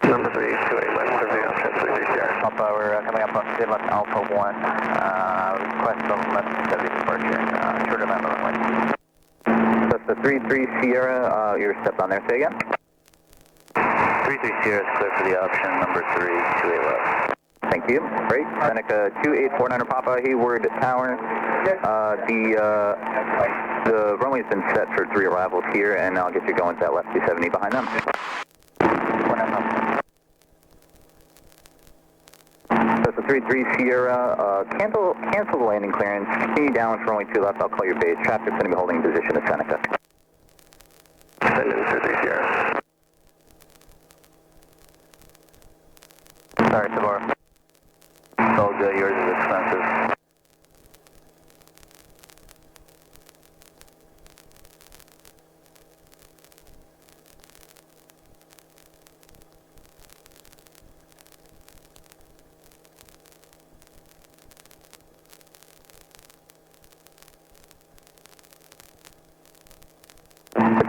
Speaker 6: Number 3, 28 left, clear for the option, 33 Sierra.
Speaker 7: Papa, we're coming up on 28 left, Alpha 1. Request on left 70 departure, short of land on the runway. That's the 33 Sierra, you're stepped on there, say again?
Speaker 6: 33 Sierra is clear for the option, number 3, 28 left.
Speaker 7: Thank you. Great. Seneca 2849 Papa, Hayward Tower. The runway's been set for 3 arrivals here, and I'll get you going to that left 270 behind them. That's the 33 Sierra. Cancel the landing clearance. Continue down for runway 2 left. I'll call your base. Traffic's going to be holding position at Seneca.
Speaker 6: 33 Sierra. Sorry, Tabar. All good. Yours is expensive.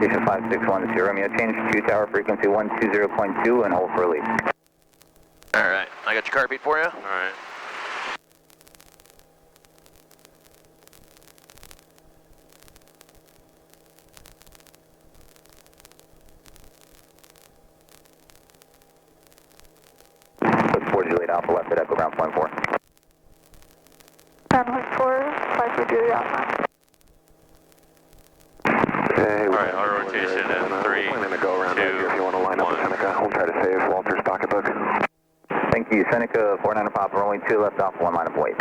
Speaker 7: Station 5610 Romeo, change to tower frequency 120.2 and hold for release.
Speaker 4: Alright, I got your car beat for you.
Speaker 1: Alright.
Speaker 7: Look forward to Juliet Alpha left at Echo ground point 4.
Speaker 3: Ground point 4, 5 for Juliet Alpha.
Speaker 1: Alright, Autorotation at 3,
Speaker 6: I'm going to go around
Speaker 1: 2,
Speaker 6: right here if you want to line up with Seneca. We'll try to save Walter's pocketbook.
Speaker 7: Thank you. Seneca 49 Papa, runway 2 left off 1 line of wait.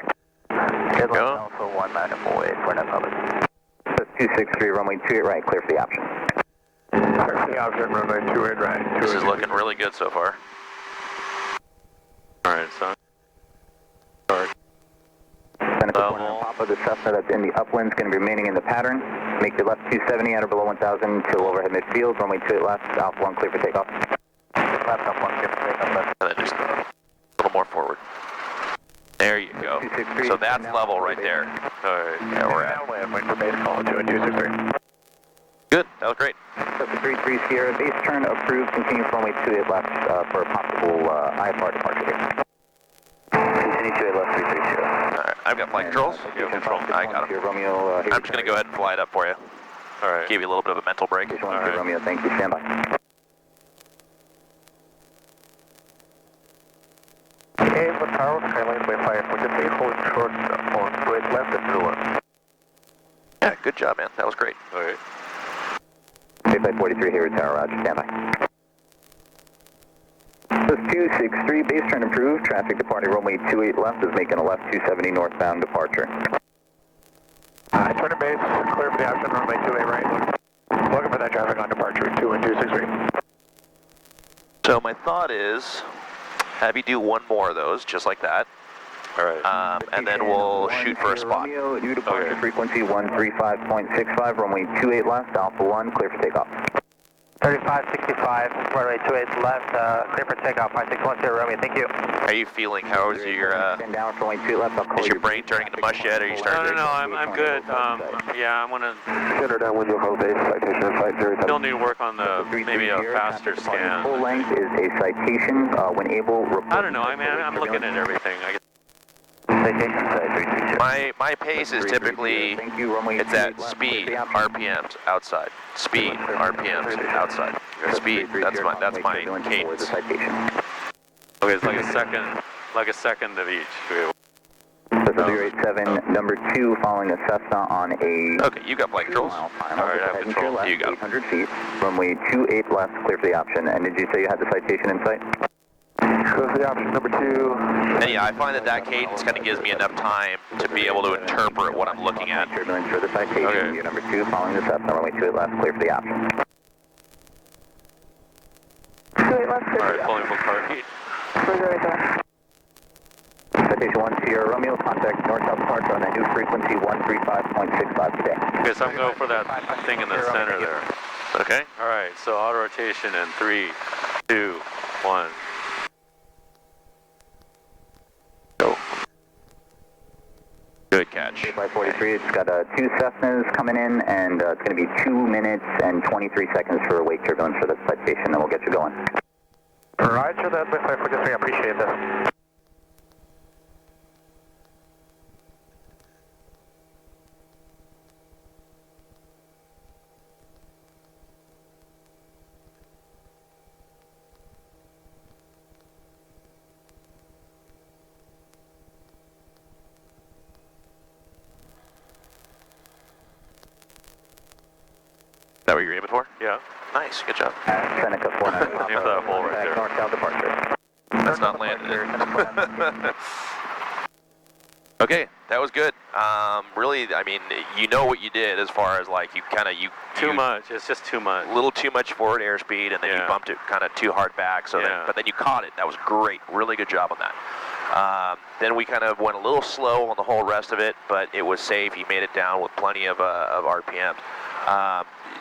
Speaker 6: Deadline Alpha 1 line of wait for another public.
Speaker 7: That's 263, runway 28 right, clear for the option.
Speaker 6: Clear for the option, runway 28 right.
Speaker 4: This is looking really good so far.
Speaker 1: Alright, son.
Speaker 7: Seneca 49 Papa, the Cessna that's in the upwind is going to be remaining in the pattern. Make your left 270 at or below 1,000 till overhead midfield. Runway 28 left, Alpha 1 clear for takeoff.
Speaker 6: Left up 1 clear for takeoff, left.
Speaker 4: And then just a little more forward. There you go. So that's level right there.
Speaker 1: Alright.
Speaker 4: Yeah, we're at.
Speaker 6: Wait for base call 2-263.
Speaker 4: Good, that was great.
Speaker 7: That's the 33 Sierra, base turn approved, continue for runway 28 left for a possible IFR departure here.
Speaker 6: Continue 28 left, 33 Sierra.
Speaker 4: Alright, I've got flight controls. I got them.
Speaker 7: Romeo,
Speaker 4: I'm just going to go ahead and fly it up for you.
Speaker 1: Alright.
Speaker 4: Give you a little bit of a mental break.
Speaker 7: Alright. Romeo, thank you, stand by.
Speaker 6: Hayward Tower, Skyline by 543, hold short on bridge left at Zulu.
Speaker 4: Yeah, good job, man. That was great.
Speaker 1: Alright.
Speaker 7: Flight 43 Hayward Tower, roger, stand by. This 263, base turn approved, traffic departing runway 28 left is making a left 270 northbound departure.
Speaker 6: Turn to base, clear for the option, runway 28 right. Looking for that traffic on departure, 2-263.
Speaker 4: So my thought is, have you do one more of those, just like that.
Speaker 1: Alright.
Speaker 4: And then we'll shoot for a spot.
Speaker 7: Romeo, new departure frequency 135.65, runway 28 left, Alpha 1, clear for takeoff.
Speaker 6: 3565, runway 28 left, clear for takeoff, 5610 Romeo, thank you.
Speaker 4: How are you feeling? How is your,
Speaker 7: Stand down for runway 28 left, I'll call
Speaker 4: is your brain turning into mush yet? Are you starting
Speaker 1: No,
Speaker 4: to...
Speaker 1: I'm good. Yeah, I'm gonna
Speaker 6: Center downwind, local base, citation of flight 07.
Speaker 1: still need to work on the, maybe a faster scan.
Speaker 7: Full length is a citation, when able, report.
Speaker 1: I don't know, I mean, I'm looking at everything.
Speaker 6: Citation site
Speaker 4: My pace is typically, it's at speed, RPMs outside. Speed, RPMs outside. Speed, that's my cadence.
Speaker 1: Okay, it's like a second of each.
Speaker 7: So 087, number 2, following the Cessna on a...
Speaker 4: Okay, you got flight controls.
Speaker 7: All
Speaker 1: right, I have control.
Speaker 4: You got it.
Speaker 7: 800 feet, runway 28 left, clear for the option. And did you say you had the citation in sight?
Speaker 6: Clear for the option, number 2.
Speaker 4: And yeah, I find that cadence kind of gives me enough time to be able to interpret what I'm looking at.
Speaker 7: Turbulence for the citation.
Speaker 1: Okay.
Speaker 7: You're number 2, following the Cessna, runway 28 left, clear for the option.
Speaker 3: 28 left, clear.
Speaker 1: Alright, pulling full car heat.
Speaker 7: Citation 1, Sierra Romeo, contact north-south departure on a new frequency 135.65 today.
Speaker 1: Okay, so I'm going for that thing in the center there.
Speaker 4: Okay?
Speaker 1: Alright, so auto rotation in 3, 2, 1.
Speaker 4: Go. Good catch.
Speaker 7: 543, it's got 2 Cessnas coming in, and it's going to be 2 minutes and 23 seconds for wake turbulence for the citation, and we'll get you going.
Speaker 6: Roger that, 543, I appreciate that.
Speaker 4: Is that what you're aiming for?
Speaker 1: Yeah.
Speaker 4: Nice, good job.
Speaker 7: Seneca 400.
Speaker 1: Aim for that hole right there.
Speaker 7: North-south departure.
Speaker 4: That's not landed. Okay, that was good. Really, I mean, you know what you did as far as like you
Speaker 1: Too much. It's just too much.
Speaker 4: A little too much forward airspeed, and then you bumped it kind of too hard back. So but then you caught it. That was great. Really good job on that. Then we kind of went a little slow on the whole rest of it, but it was safe. You made it down with plenty of RPM.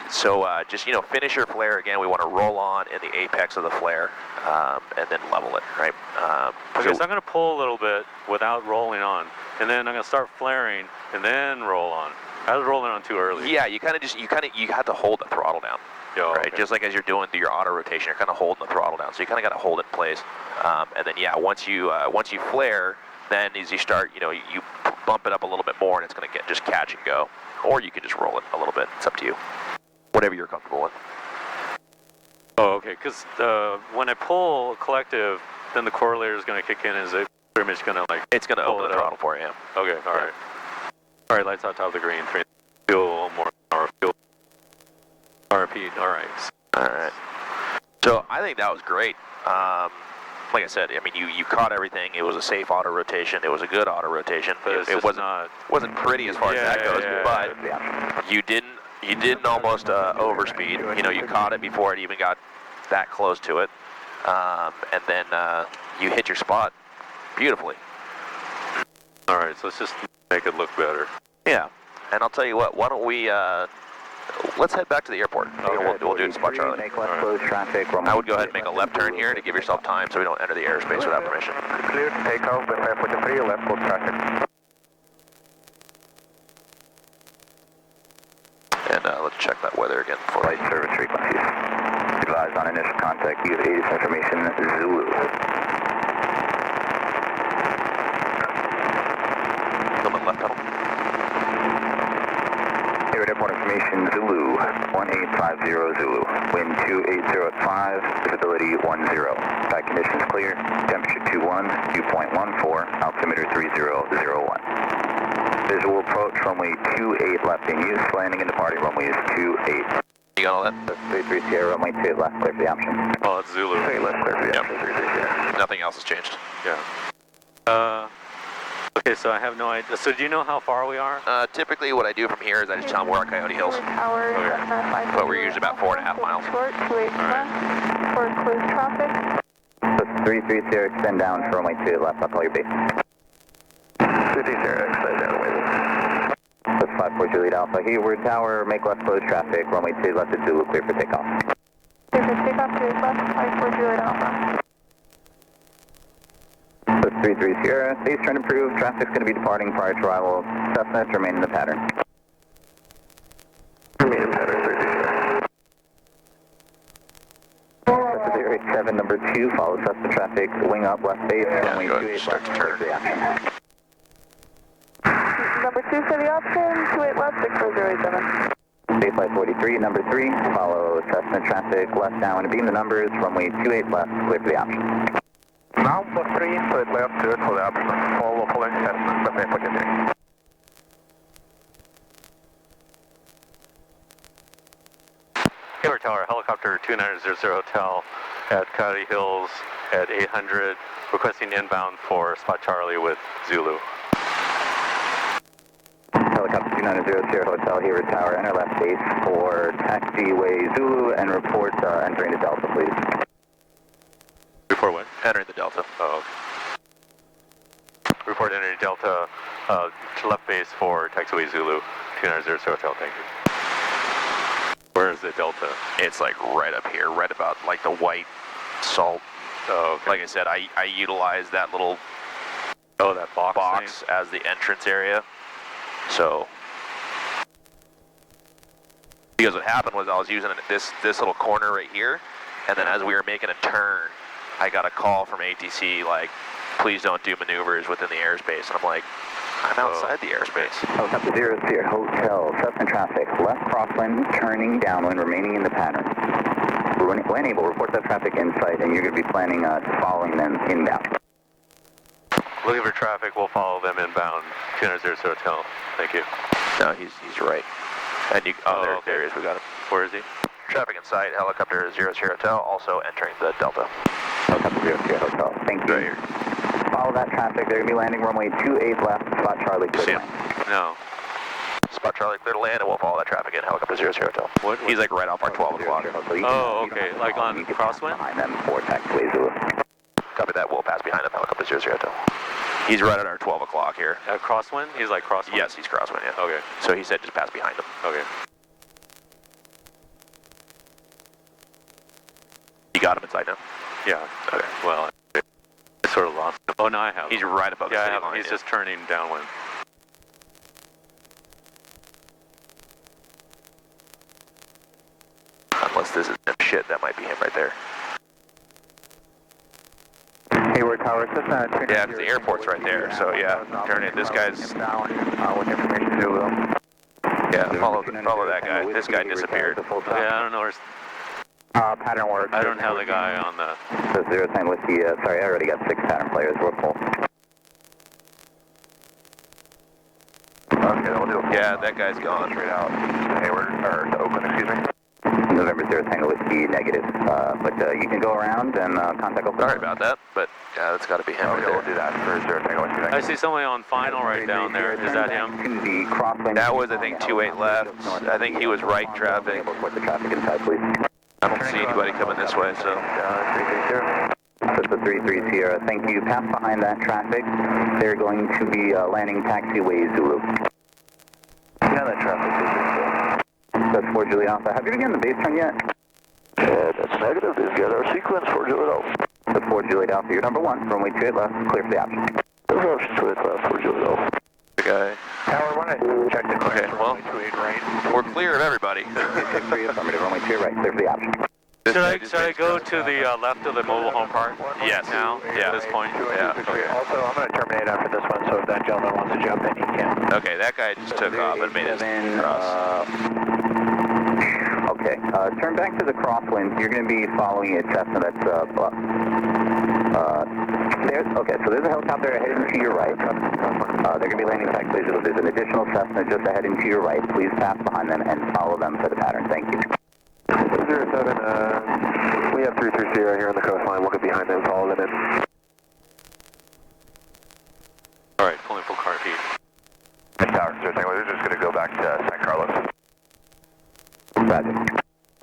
Speaker 4: So just, finish your flare again. We want to roll on in the apex of the flare and then level it, right?
Speaker 1: Okay, so I'm going to pull a little bit without rolling on, and then I'm going to start flaring and then roll on. I was rolling on too early.
Speaker 4: Yeah, you have to hold the throttle down, right? Okay. Just like as you're doing through your auto rotation, you're kind of holding the throttle down. So you kind of got to hold it in place. And then, once you flare, then as you start, you bump it up a little bit more, and it's going to just catch and go. Or you can just roll it a little bit. It's up to you. Whatever you're comfortable with.
Speaker 1: Oh, okay. Because when I pull collective, then the correlator is going to kick in. Is it pretty much going to
Speaker 4: It's going to open the throttle for you.
Speaker 1: Okay. All right. All right. Lights out top of the green. Fuel more power. Fuel. RP. All right.
Speaker 4: All right. So I think that was great. Like I said, I mean, you caught everything. It was a safe auto rotation. It was a good auto rotation.
Speaker 1: But
Speaker 4: it wasn't pretty as far as that goes, but you didn't almost overspeed. You caught it before it even got that close to it, and then you hit your spot beautifully.
Speaker 1: All right, so let's just make it look better.
Speaker 4: Yeah, and I'll tell you what. Why don't we? Let's head back to the airport. We'll do it in spot, Charlie. I would go ahead and make a left turn here to give yourself time so we don't enter the airspace without permission.
Speaker 6: Clear to take off, 543, left full traffic.
Speaker 4: And let's check that weather again before
Speaker 7: Flight service frequencies. Advise on initial contact. You have 80 information Zulu.
Speaker 4: Filming left pedal.
Speaker 7: Hayward Airport information Zulu 1850 Zulu. Wind 280 at 5. Visibility 10. Sky conditions clear. Temperature 21. Dew point 14. Altimeter 3001. Visual approach, runway 28 left in use, landing and departing runway is 28.
Speaker 4: You got all that?
Speaker 7: 33 Sierra, runway 28 left, clear for the option.
Speaker 1: Oh, it's Zulu.
Speaker 7: 28 left, clear for the option.
Speaker 4: Nothing else has changed.
Speaker 1: Yeah. Okay, so I have no idea. So do you know how far we are?
Speaker 4: Typically what I do from here is I just tell them we're at Coyote Hills. But we're usually about 4.5 miles.
Speaker 3: Short, 28 left, for closed traffic.
Speaker 7: So 33 Sierra, extend down for runway 28 left, I'll call your base. 50 Sierra, extend down, wait. That's 54 Juliet Alpha, Hayward Tower, make left closed traffic, runway 28 left at Zulu, clear for takeoff.
Speaker 3: Clear for takeoff, 28 left, 54 Juliet Alpha.
Speaker 7: So 33 Sierra, base trying to improve, traffic's going to be departing prior to arrival, Cessna to remain in the pattern. Remain in pattern, 33 Sierra. Cessna 087, number 2, follow Cessna traffic, wing up, left base, runway 28 left, clear for the action.
Speaker 3: 2 for the option, 28 left, 64087.
Speaker 7: Baseflight 43, number 3, follow Cessna traffic left downwind, beam the numbers, runway 28 left, clear for the option.
Speaker 6: Now plus 3, so it left, clear for the option. Follow following Cessna, left airport entering.
Speaker 1: Hayward Tower, helicopter 2900 Hotel at Coyote Hills at 800, requesting inbound for Spot Charlie with Zulu.
Speaker 7: Helicopter 2900 Sierra Hotel, Hayward Tower, enter left base for taxiway Zulu and report entering the Delta, please.
Speaker 1: Report what?
Speaker 4: Entering the Delta.
Speaker 1: Oh, okay. Report entering Delta to left base for taxiway Zulu, 2900 Hotel, thank you. Where is the Delta?
Speaker 4: It's like right up here, right about like the white salt.
Speaker 1: Oh, okay.
Speaker 4: Like I said, I utilize that little
Speaker 1: that box
Speaker 4: as the entrance area. So, because what happened was I was using this little corner right here, and then as we were making a turn, I got a call from ATC like, please don't do maneuvers within the airspace. And I'm like, I'm outside the airspace.
Speaker 7: Helicopter 0 Sierra Hotel, Cessna traffic, left crosswind, turning downwind, remaining in the pattern. When able, report that traffic in sight, and you're going to be planning following them inbound.
Speaker 1: Looking for traffic, we'll follow them inbound, 2900 Hotel, thank you.
Speaker 4: No, he's right. And you, there he is, we got him.
Speaker 1: Where is he?
Speaker 4: Traffic in sight, helicopter 0 Sierra Hotel, also entering the Delta.
Speaker 7: Helicopter 0 Sierra Hotel, thank you.
Speaker 4: Right here.
Speaker 7: Follow that traffic, they're going to be landing runway 28 left, Spot Charlie, clear to land.
Speaker 1: No.
Speaker 4: Spot Charlie, clear to land, and we'll follow that traffic in helicopter 0 Sierra Hotel.
Speaker 1: What?
Speaker 4: He's like right off our 12 o'clock.
Speaker 1: Oh, okay, like on crosswind?
Speaker 7: Behind them for taxiway Zulu.
Speaker 4: Copy that, we'll pass behind him, helicopter 0 Sierra Hotel. He's right at our 12 o'clock here.
Speaker 1: Crosswind? He's like crosswind?
Speaker 4: Yes, he's crosswind, yeah.
Speaker 1: Okay.
Speaker 4: So he said just pass behind him.
Speaker 1: Okay.
Speaker 4: You got him inside now?
Speaker 1: Yeah.
Speaker 4: Okay.
Speaker 1: Well, I sort of lost him. Oh, no, I have him.
Speaker 4: He's right above the
Speaker 1: I
Speaker 4: city
Speaker 1: have him.
Speaker 4: line.
Speaker 1: He's just turning downwind.
Speaker 4: Unless this is shit, that might be him right there.
Speaker 6: Hayward Tower, Cessna.
Speaker 4: Yeah, because the airport's right there, so yeah, turn it. This guy's...
Speaker 6: With information Zulu.
Speaker 4: Yeah, follow that guy. This guy disappeared.
Speaker 1: Yeah, I don't know where's...
Speaker 6: Pattern work.
Speaker 1: I don't have the guy on the...
Speaker 7: So 010 Whiskey, sorry, I already got 6 pattern players, we're full.
Speaker 6: Okay, we'll do a full.
Speaker 4: Yeah, that guy's gone.
Speaker 6: Straight out to Hayward, or to Oakland, excuse me.
Speaker 7: November 010 Whiskey, negative. But you can go around and contact Oakland.
Speaker 4: Sorry about that, but yeah, that's got to be him right
Speaker 6: Okay, we'll
Speaker 4: there.
Speaker 6: do that for 010 Whiskey.
Speaker 1: I see somebody on final right down there. Is that him?
Speaker 7: To the crosswind.
Speaker 4: That was, I think, 28 left. I think he was right traffic.
Speaker 7: Report the traffic inside, please.
Speaker 4: I don't see anybody coming this way, so...
Speaker 7: That's the 33 Sierra. Thank you. Pass behind that traffic. They're going to be landing taxiway Zulu.
Speaker 6: Yeah, that traffic is
Speaker 7: That's 4 Juliet Alpha. Have you begun the base turn yet?
Speaker 6: that's negative. They've got our sequence for Juliet Alpha.
Speaker 7: That's 4 Juliet Alpha. You're number 1. Runway 28 left. Clear for the option.
Speaker 6: Those are options 28 left for Juliet Alpha.
Speaker 4: The guy...
Speaker 6: Tower 1, I checked the clearance.
Speaker 4: Okay, well,
Speaker 6: 28 right.
Speaker 4: we're clear of everybody.
Speaker 7: 63 affirmative. Runway 2 right. Clear for the option.
Speaker 1: Should I go to the left of the mobile home park?
Speaker 4: Yes.
Speaker 1: Now?
Speaker 4: Yeah.
Speaker 1: At this point?
Speaker 4: Yeah.
Speaker 6: Okay. Also, I'm going to terminate after this one, so if that gentleman wants to jump in, he can.
Speaker 4: Okay, that guy just took off and made his cross.
Speaker 7: Okay, turn back to the crosswind. You're going to be following a Cessna that's, okay, so there's a helicopter heading to your right. They're going to be landing taxiway Zulu. There's an additional Cessna just ahead and to your right. Please pass behind them and follow them for the pattern. Thank you.
Speaker 6: 07, we have 33 Sierra here on the coastline. We'll get behind them, follow them in.
Speaker 1: All right, pulling full car feed.
Speaker 6: Tower, we're just going to go back to San Carlos.
Speaker 7: Roger.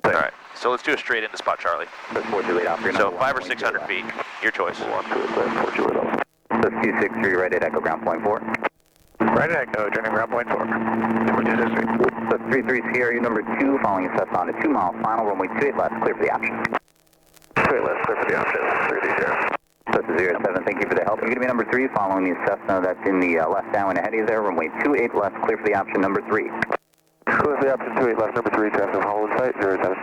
Speaker 4: Alright, so let's do a straight into Spot Charlie.
Speaker 7: That's 4 Juliet Alpha.
Speaker 4: So 500 or 600 feet, your choice.
Speaker 7: That's 263 right at Echo Ground Point 4.
Speaker 6: Right at Echo, turning ground point 4.
Speaker 7: So 33 Sierra, you number 2, following a Cessna on a 2-mile final, runway 28 left, clear for the option.
Speaker 6: 28 left, clear for the option, 30 Sierra.
Speaker 7: That's 07, thank you for the help. You're going to be number 3, following the Cessna that's in the left downwind ahead of you there, runway 28 left, clear for the option, number 3.
Speaker 6: Clear for the option, 28 left, number 3, traffic follow in sight, 07.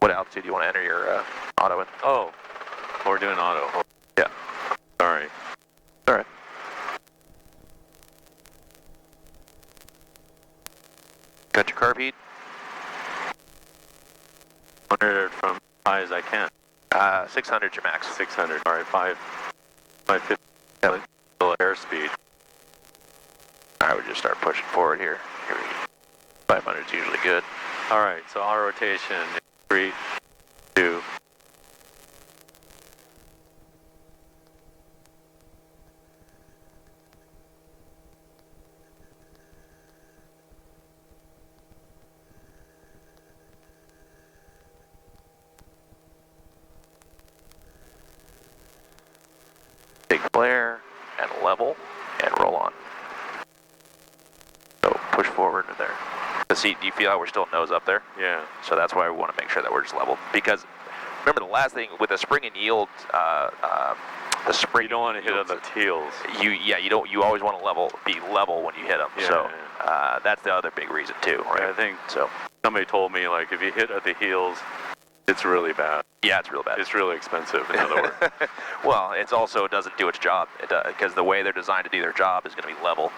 Speaker 4: What altitude do you want to enter your auto in?
Speaker 1: Oh, we're doing auto.
Speaker 4: Yeah.
Speaker 1: Sorry.
Speaker 4: Alright. Got your carb heat?
Speaker 1: 100 from high as I can.
Speaker 4: 600 your max.
Speaker 1: 600. All right, 550
Speaker 4: Yep.
Speaker 1: airspeed.
Speaker 4: All right, we just start pushing forward here. 500 is usually good.
Speaker 1: All right, so auto rotation. 3, 2.
Speaker 4: Big flare and level and roll on. So push forward to there. The seat, do you feel how we're still nose up there?
Speaker 1: Yeah.
Speaker 4: So that's why we want to make sure that we're just level. Because remember the last thing with the spring and yield, the spring.
Speaker 1: You don't want to hit on the heels.
Speaker 4: You always want to be level when you hit them.
Speaker 1: Yeah,
Speaker 4: so
Speaker 1: yeah.
Speaker 4: that's the other big reason too, right?
Speaker 1: Yeah, I think
Speaker 4: so.
Speaker 1: Somebody told me like if you hit at the heels, it's really bad.
Speaker 4: Yeah, it's real bad.
Speaker 1: It's really expensive, in other words.
Speaker 4: Well, it also doesn't do its job because the way they're designed to do their job is going to be level.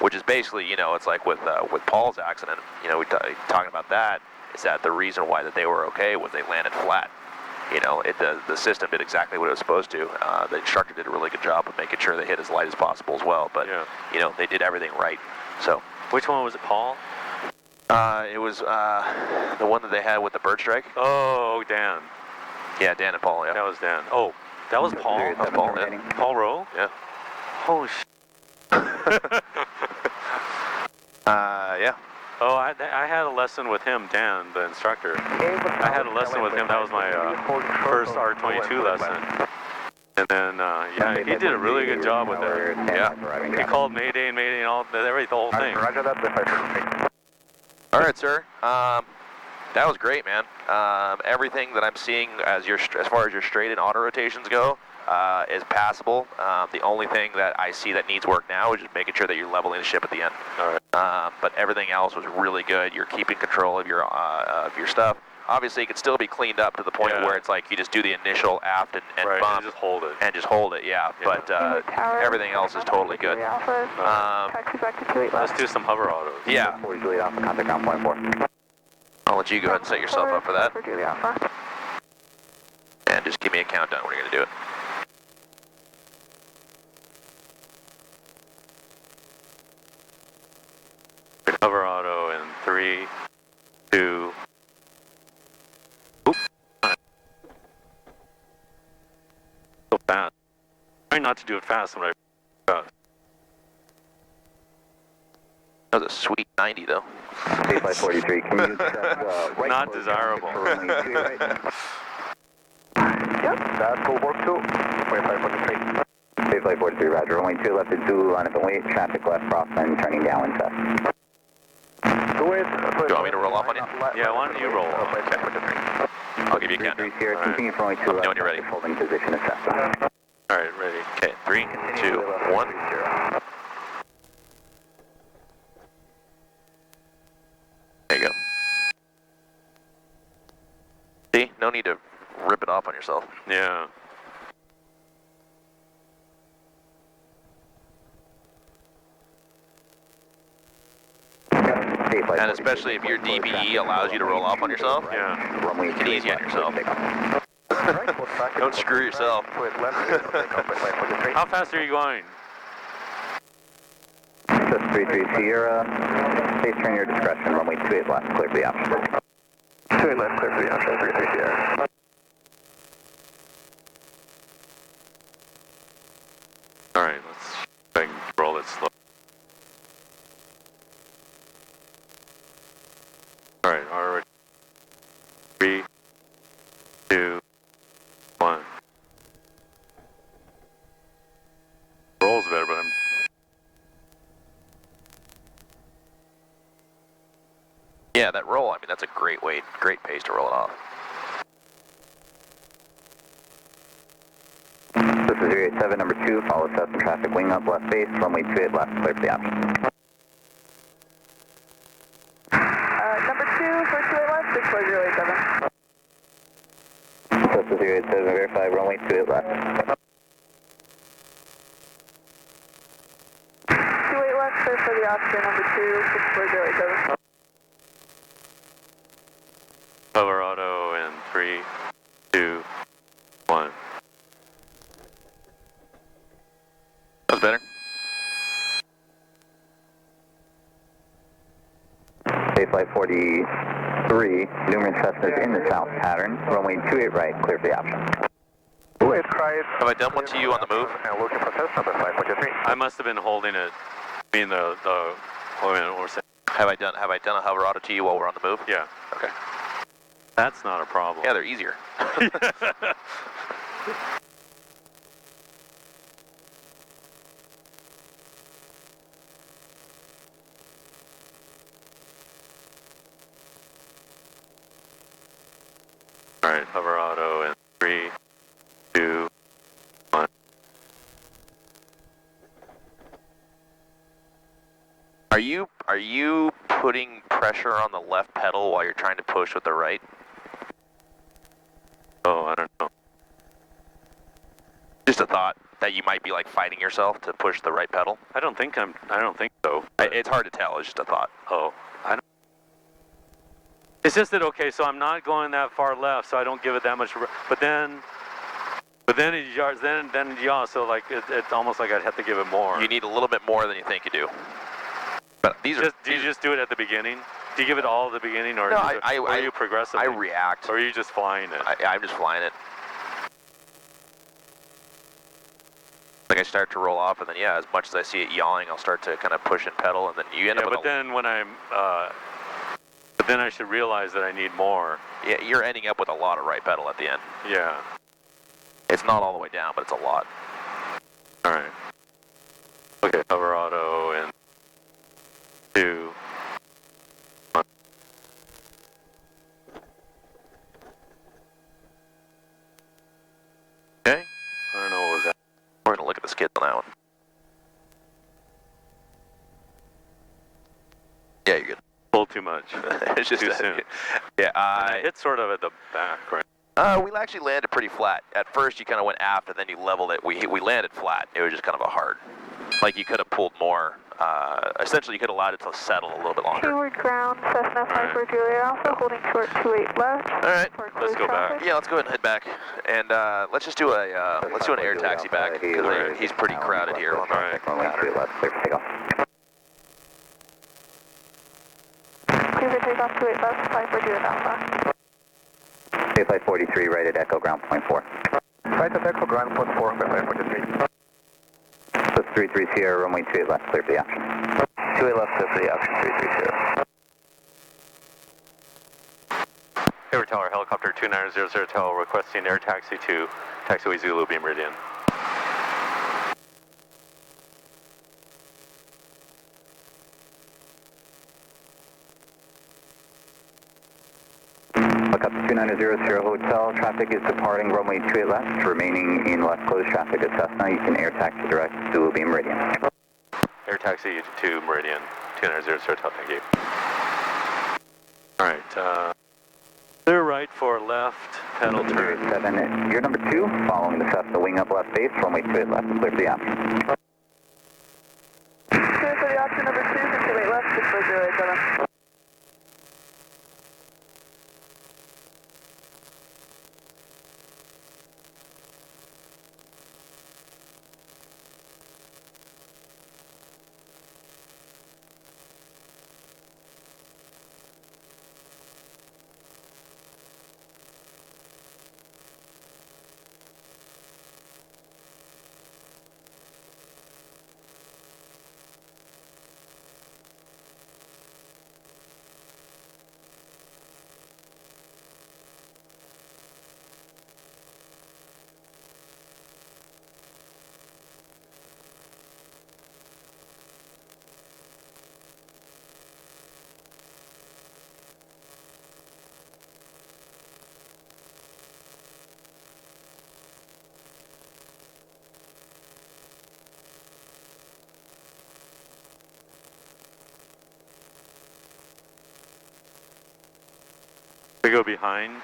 Speaker 4: Which is basically, it's like with Paul's accident. We talking about that. Is that the reason why that they were okay was they landed flat. The system did exactly what it was supposed to. The instructor did a really good job of making sure they hit as light as possible as well. But they did everything right. So.
Speaker 1: Which one was it, Paul?
Speaker 4: It was the one that they had with the bird strike.
Speaker 1: Oh, Dan.
Speaker 4: Yeah, Dan and Paul. Yeah.
Speaker 1: That was Dan. Oh, that was Paul.
Speaker 4: That was Paul. Yeah.
Speaker 1: Paul Rowe.
Speaker 4: Yeah.
Speaker 1: Holy shit.
Speaker 4: Yeah.
Speaker 1: Oh, I had a lesson with him, Dan, the instructor. I had a lesson with him. That was my first R22 lesson. And then, he did a really good job with it.
Speaker 4: Yeah.
Speaker 1: He called Mayday and all, the whole thing.
Speaker 6: Roger that.
Speaker 4: All right, sir. That was great, man. Everything that I'm seeing as far as your straight and auto rotations go is passable. The only thing that I see that needs work now is just making sure that you're leveling the ship at the end.
Speaker 1: All right.
Speaker 4: But everything else was really good. You're keeping control of your stuff. Obviously, it can still be cleaned up to the point where it's like you just do the initial aft and
Speaker 1: right,
Speaker 4: bump.
Speaker 1: And just hold it.
Speaker 4: And just hold it, yeah. But everything else is totally good.
Speaker 1: Let's do some hover autos.
Speaker 4: Yeah.
Speaker 7: Contact ground point 4.
Speaker 4: I'll let you go ahead and set yourself up for that. And just give me a countdown when you're going to do it.
Speaker 1: Hover auto in 3, 2. Oop. So fast. Try not to do it fast when I.
Speaker 4: That was a sweet 90, though.
Speaker 7: Stateflight 43, can you right
Speaker 1: Not desirable.
Speaker 6: Yep, that will work too. 2543.
Speaker 7: Stateflight 43, roger. Runway 2 left at Zulu, line up and wait. Traffic left crosswind, turning downwind test.
Speaker 4: Do you want me to roll off on you?
Speaker 1: Yeah, why don't you roll off?
Speaker 4: Okay. I'll give you a countdown.
Speaker 7: Sierra, continue for runway 2
Speaker 4: Let me know when you're ready.
Speaker 7: holding position assessment.
Speaker 1: All right, ready.
Speaker 4: Okay, 3, 2, 1. There you go. See, no need to rip it off on yourself.
Speaker 1: Yeah.
Speaker 4: And especially if your DBE allows you to roll off on yourself,
Speaker 1: Yeah.
Speaker 7: Runway
Speaker 4: make it easy on yourself.
Speaker 6: Don't
Speaker 4: Don't screw yourself.
Speaker 1: How fast are you going?
Speaker 7: 33 Sierra, please turn your discretion. Runway 28 left, clear for the option.
Speaker 6: 28 left, clear for the option. 33 Sierra.
Speaker 1: All right, let's roll it slow. All right, already. 3, 2, 1. Rolls better, but I'm.
Speaker 4: Yeah, that roll, I mean, that's a great pace to roll it off.
Speaker 7: This is 087, number 2, follow south and traffic wing up, left base, runway 28 left, clear for the option.
Speaker 3: Number 2 for 28 left, 64087.
Speaker 7: This is 087, verify, runway 28 left.
Speaker 3: 28 left, clear for the option number 2, 6407.
Speaker 1: Cover auto in 3, 2, 1.
Speaker 4: That's better.
Speaker 7: Flight 43, numerous Cessnas in the south pattern, runway 28 right, clear for the option.
Speaker 6: 28 right.
Speaker 4: Have I done one to you on the move?
Speaker 6: Now looking for Cessna, flight 43.
Speaker 1: I must have been holding it. I mean the or
Speaker 4: Have I done a hover auto to you while we're on the move?
Speaker 1: yeah.
Speaker 4: Okay.
Speaker 1: That's not a problem.
Speaker 4: Yeah, they're easier.
Speaker 1: All right, hover auto in 3, 2, 1.
Speaker 4: Are you putting pressure on the left pedal while you're trying to push with the right?
Speaker 1: Oh, I don't know.
Speaker 4: Just a thought that you might be like fighting yourself to push the right pedal.
Speaker 1: I don't think so.
Speaker 4: It's hard to tell. It's just a thought.
Speaker 1: Oh, I don't. It's just that okay. So I'm not going that far left, so I don't give it that much. But then it yards. Then yeah. So like it's almost like I'd have to give it more.
Speaker 4: You need a little bit more than you think you do. But these are.
Speaker 1: Do you just do it at the beginning? Do you give it all at the beginning, or
Speaker 4: No,
Speaker 1: are you progressive?
Speaker 4: I react.
Speaker 1: Or are you just flying it?
Speaker 4: I'm just flying it. Like I start to roll off, and then yeah, as much as I see it yawing, I'll start to kind of push and pedal, and then you end up with
Speaker 1: but then when I'm, but then I should realize that I need more.
Speaker 4: yeah, you're ending up with a lot of right pedal at the end.
Speaker 1: Yeah.
Speaker 4: It's not all the way down, but it's a lot.
Speaker 1: All right. Okay. Hover auto in 2. Okay. I don't know what was that.
Speaker 4: We're gonna look at the skids on that one. Yeah, you're good.
Speaker 1: Pulled too much.
Speaker 4: It's just
Speaker 1: too soon.
Speaker 4: Yeah,
Speaker 1: I hit sort of at the back, right?
Speaker 4: we actually landed pretty flat. At first, you kind of went aft, and then you leveled it. We landed flat. It was just kind of a hard. Like you could have pulled more. Essentially, you could have allowed it to settle a little bit longer.
Speaker 3: Hayward ground, Cessna 54 Juliet Alpha, holding short 28 left.
Speaker 4: All right,
Speaker 1: let's go back.
Speaker 4: Yeah, let's go ahead and head back, and let's just do a let's do an air taxi back because he's pretty crowded here.
Speaker 7: All right. Runway 28 left, clear for takeoff.
Speaker 3: Clear for takeoff 28 left, 54 Juliet Alpha.
Speaker 7: Flight 43, right at Echo ground point 4.
Speaker 6: Right at Echo ground point 4, flight 43.
Speaker 7: So 33 Sierra, runway 28 left, clear for the option. 28 left, clear for the option, 330.
Speaker 1: Hayward Tower, helicopter 2900 Tower, requesting air taxi to taxiway Zulu, be Meridian.
Speaker 7: Look up 2900 Sierra Hotel, traffic is departing runway 28 left, remaining in left closed traffic at Cessna. You can air taxi direct Zulu, be Meridian.
Speaker 1: Air taxi to Meridian, 2900 Hotel, thank you. All right, clear right for left, pedal turn.
Speaker 7: 7, you're number 2, following the Cessna wing up left base, runway 28 left, clear for the option.
Speaker 3: Clear for the option number 2, 58 left, 6407.
Speaker 1: We go behind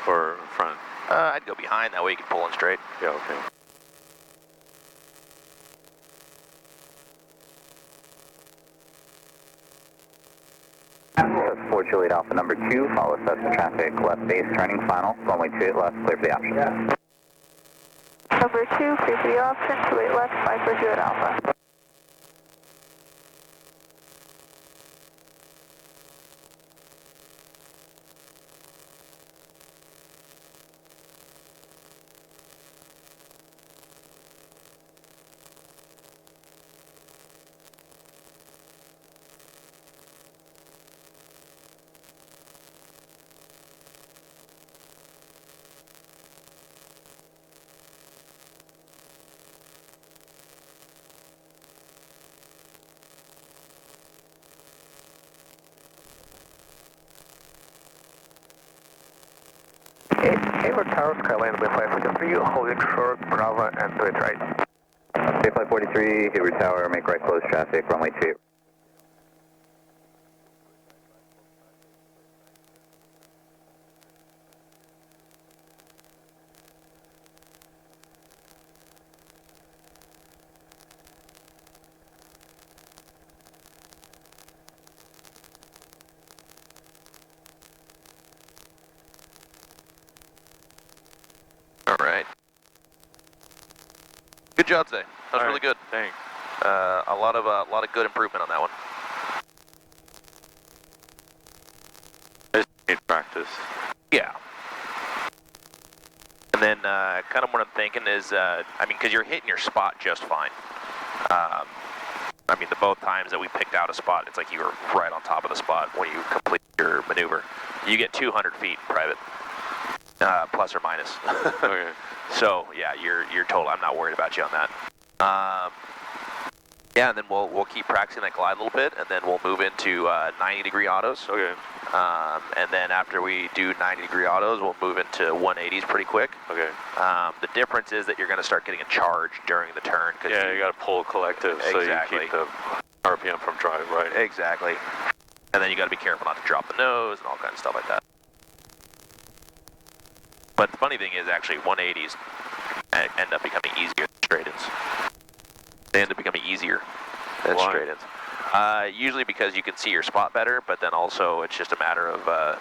Speaker 1: or front?
Speaker 4: I'd go behind, that way you can pull in straight.
Speaker 1: Yeah, okay.
Speaker 7: for Juliet Alpha number 2, follow Cessna traffic, left base, turning final, runway 28 left, clear for the option.
Speaker 3: Number 2, clear for the option, 28 left, 5 for Juliet Alpha.
Speaker 6: Hayward Tower, Skyline, B543, holding short, Bravo, and do it right.
Speaker 7: B543, Hayward Tower, make right close traffic, runway 28.
Speaker 4: All right. Good job today. That was really good.
Speaker 1: Thanks.
Speaker 4: A lot of good improvement on that one.
Speaker 1: I just need practice.
Speaker 4: Yeah. And then kind of what I'm thinking is, I mean, because you're hitting your spot just fine. I mean, the both times that we picked out a spot, it's like you were right on top of the spot when you complete your maneuver. You get 200 feet in private, plus or minus.
Speaker 1: Okay.
Speaker 4: So yeah, you're total. I'm not worried about you on that. Yeah, and then we'll keep practicing that glide a little bit, and then we'll move into 90-degree autos.
Speaker 1: Okay.
Speaker 4: And then after we do 90-degree autos, we'll move into 180s pretty quick.
Speaker 1: Okay.
Speaker 4: The difference is that you're going to start getting a charge during the turn.
Speaker 1: Yeah, you got to pull collective
Speaker 4: Exactly.
Speaker 1: so you keep the RPM from drive right.
Speaker 4: Exactly. And then you got to be careful not to drop the nose and all kinds of stuff like that. But the funny thing is, actually, 180s end up becoming easier than straight-ins. They end up becoming easier than
Speaker 1: Why?
Speaker 4: straight-ins. Usually because you can see your spot better, but then also it's just a matter of...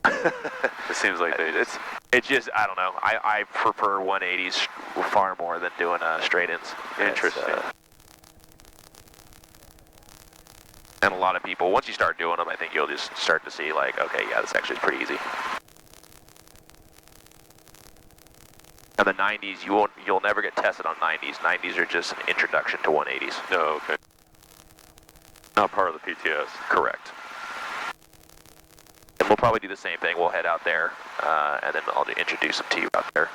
Speaker 1: It seems like
Speaker 4: it's just, I don't know. I prefer 180s far more than doing straight-ins.
Speaker 1: Interesting.
Speaker 4: And a lot of people, once you start doing them, I think you'll just start to see like, okay, yeah, this actually is pretty easy. And the 90s, you'll never get tested on 90s. 90s are just an introduction to 180s.
Speaker 1: No, okay. Not part of the PTS.
Speaker 4: Correct. And we'll probably do the same thing. We'll head out there, and then I'll introduce them to you out there.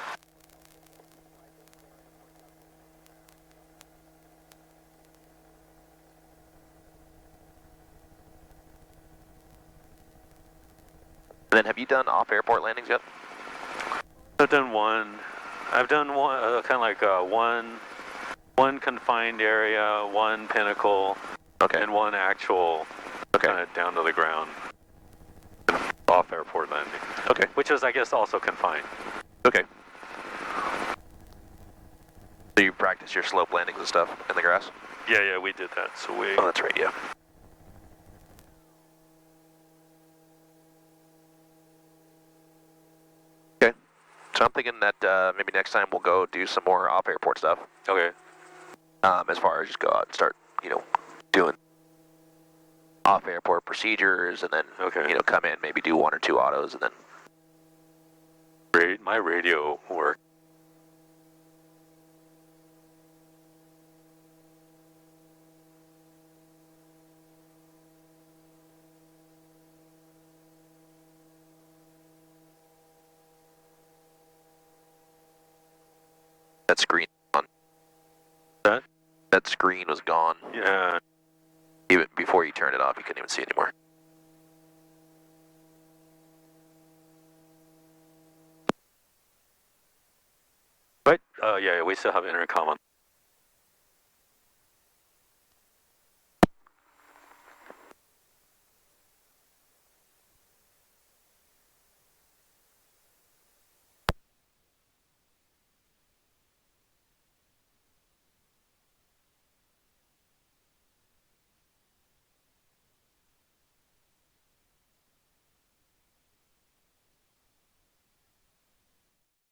Speaker 4: And then have you done off-airport landings yet?
Speaker 1: I've done one. I've done one, kind of like one confined area, one pinnacle,
Speaker 4: Okay.
Speaker 1: and one actual kind of down to the ground off-airport landing.
Speaker 4: Okay.
Speaker 1: Which is, I guess, also confined.
Speaker 4: Okay. So you practice your slope landings and stuff in the grass?
Speaker 1: Yeah, we did that. So we.
Speaker 4: Oh, that's right, yeah. Okay. So I'm thinking that maybe next time we'll go do some more off-airport stuff.
Speaker 1: Okay.
Speaker 4: As far as just go out and start, doing off-airport procedures, and then, come in, maybe do 1 or 2 autos, and then...
Speaker 1: Great. My radio worked.
Speaker 4: That screen was gone. That screen was gone.
Speaker 1: Yeah.
Speaker 4: Even before you turned it off, you couldn't even see it anymore.
Speaker 1: But, yeah, we still have intercom on.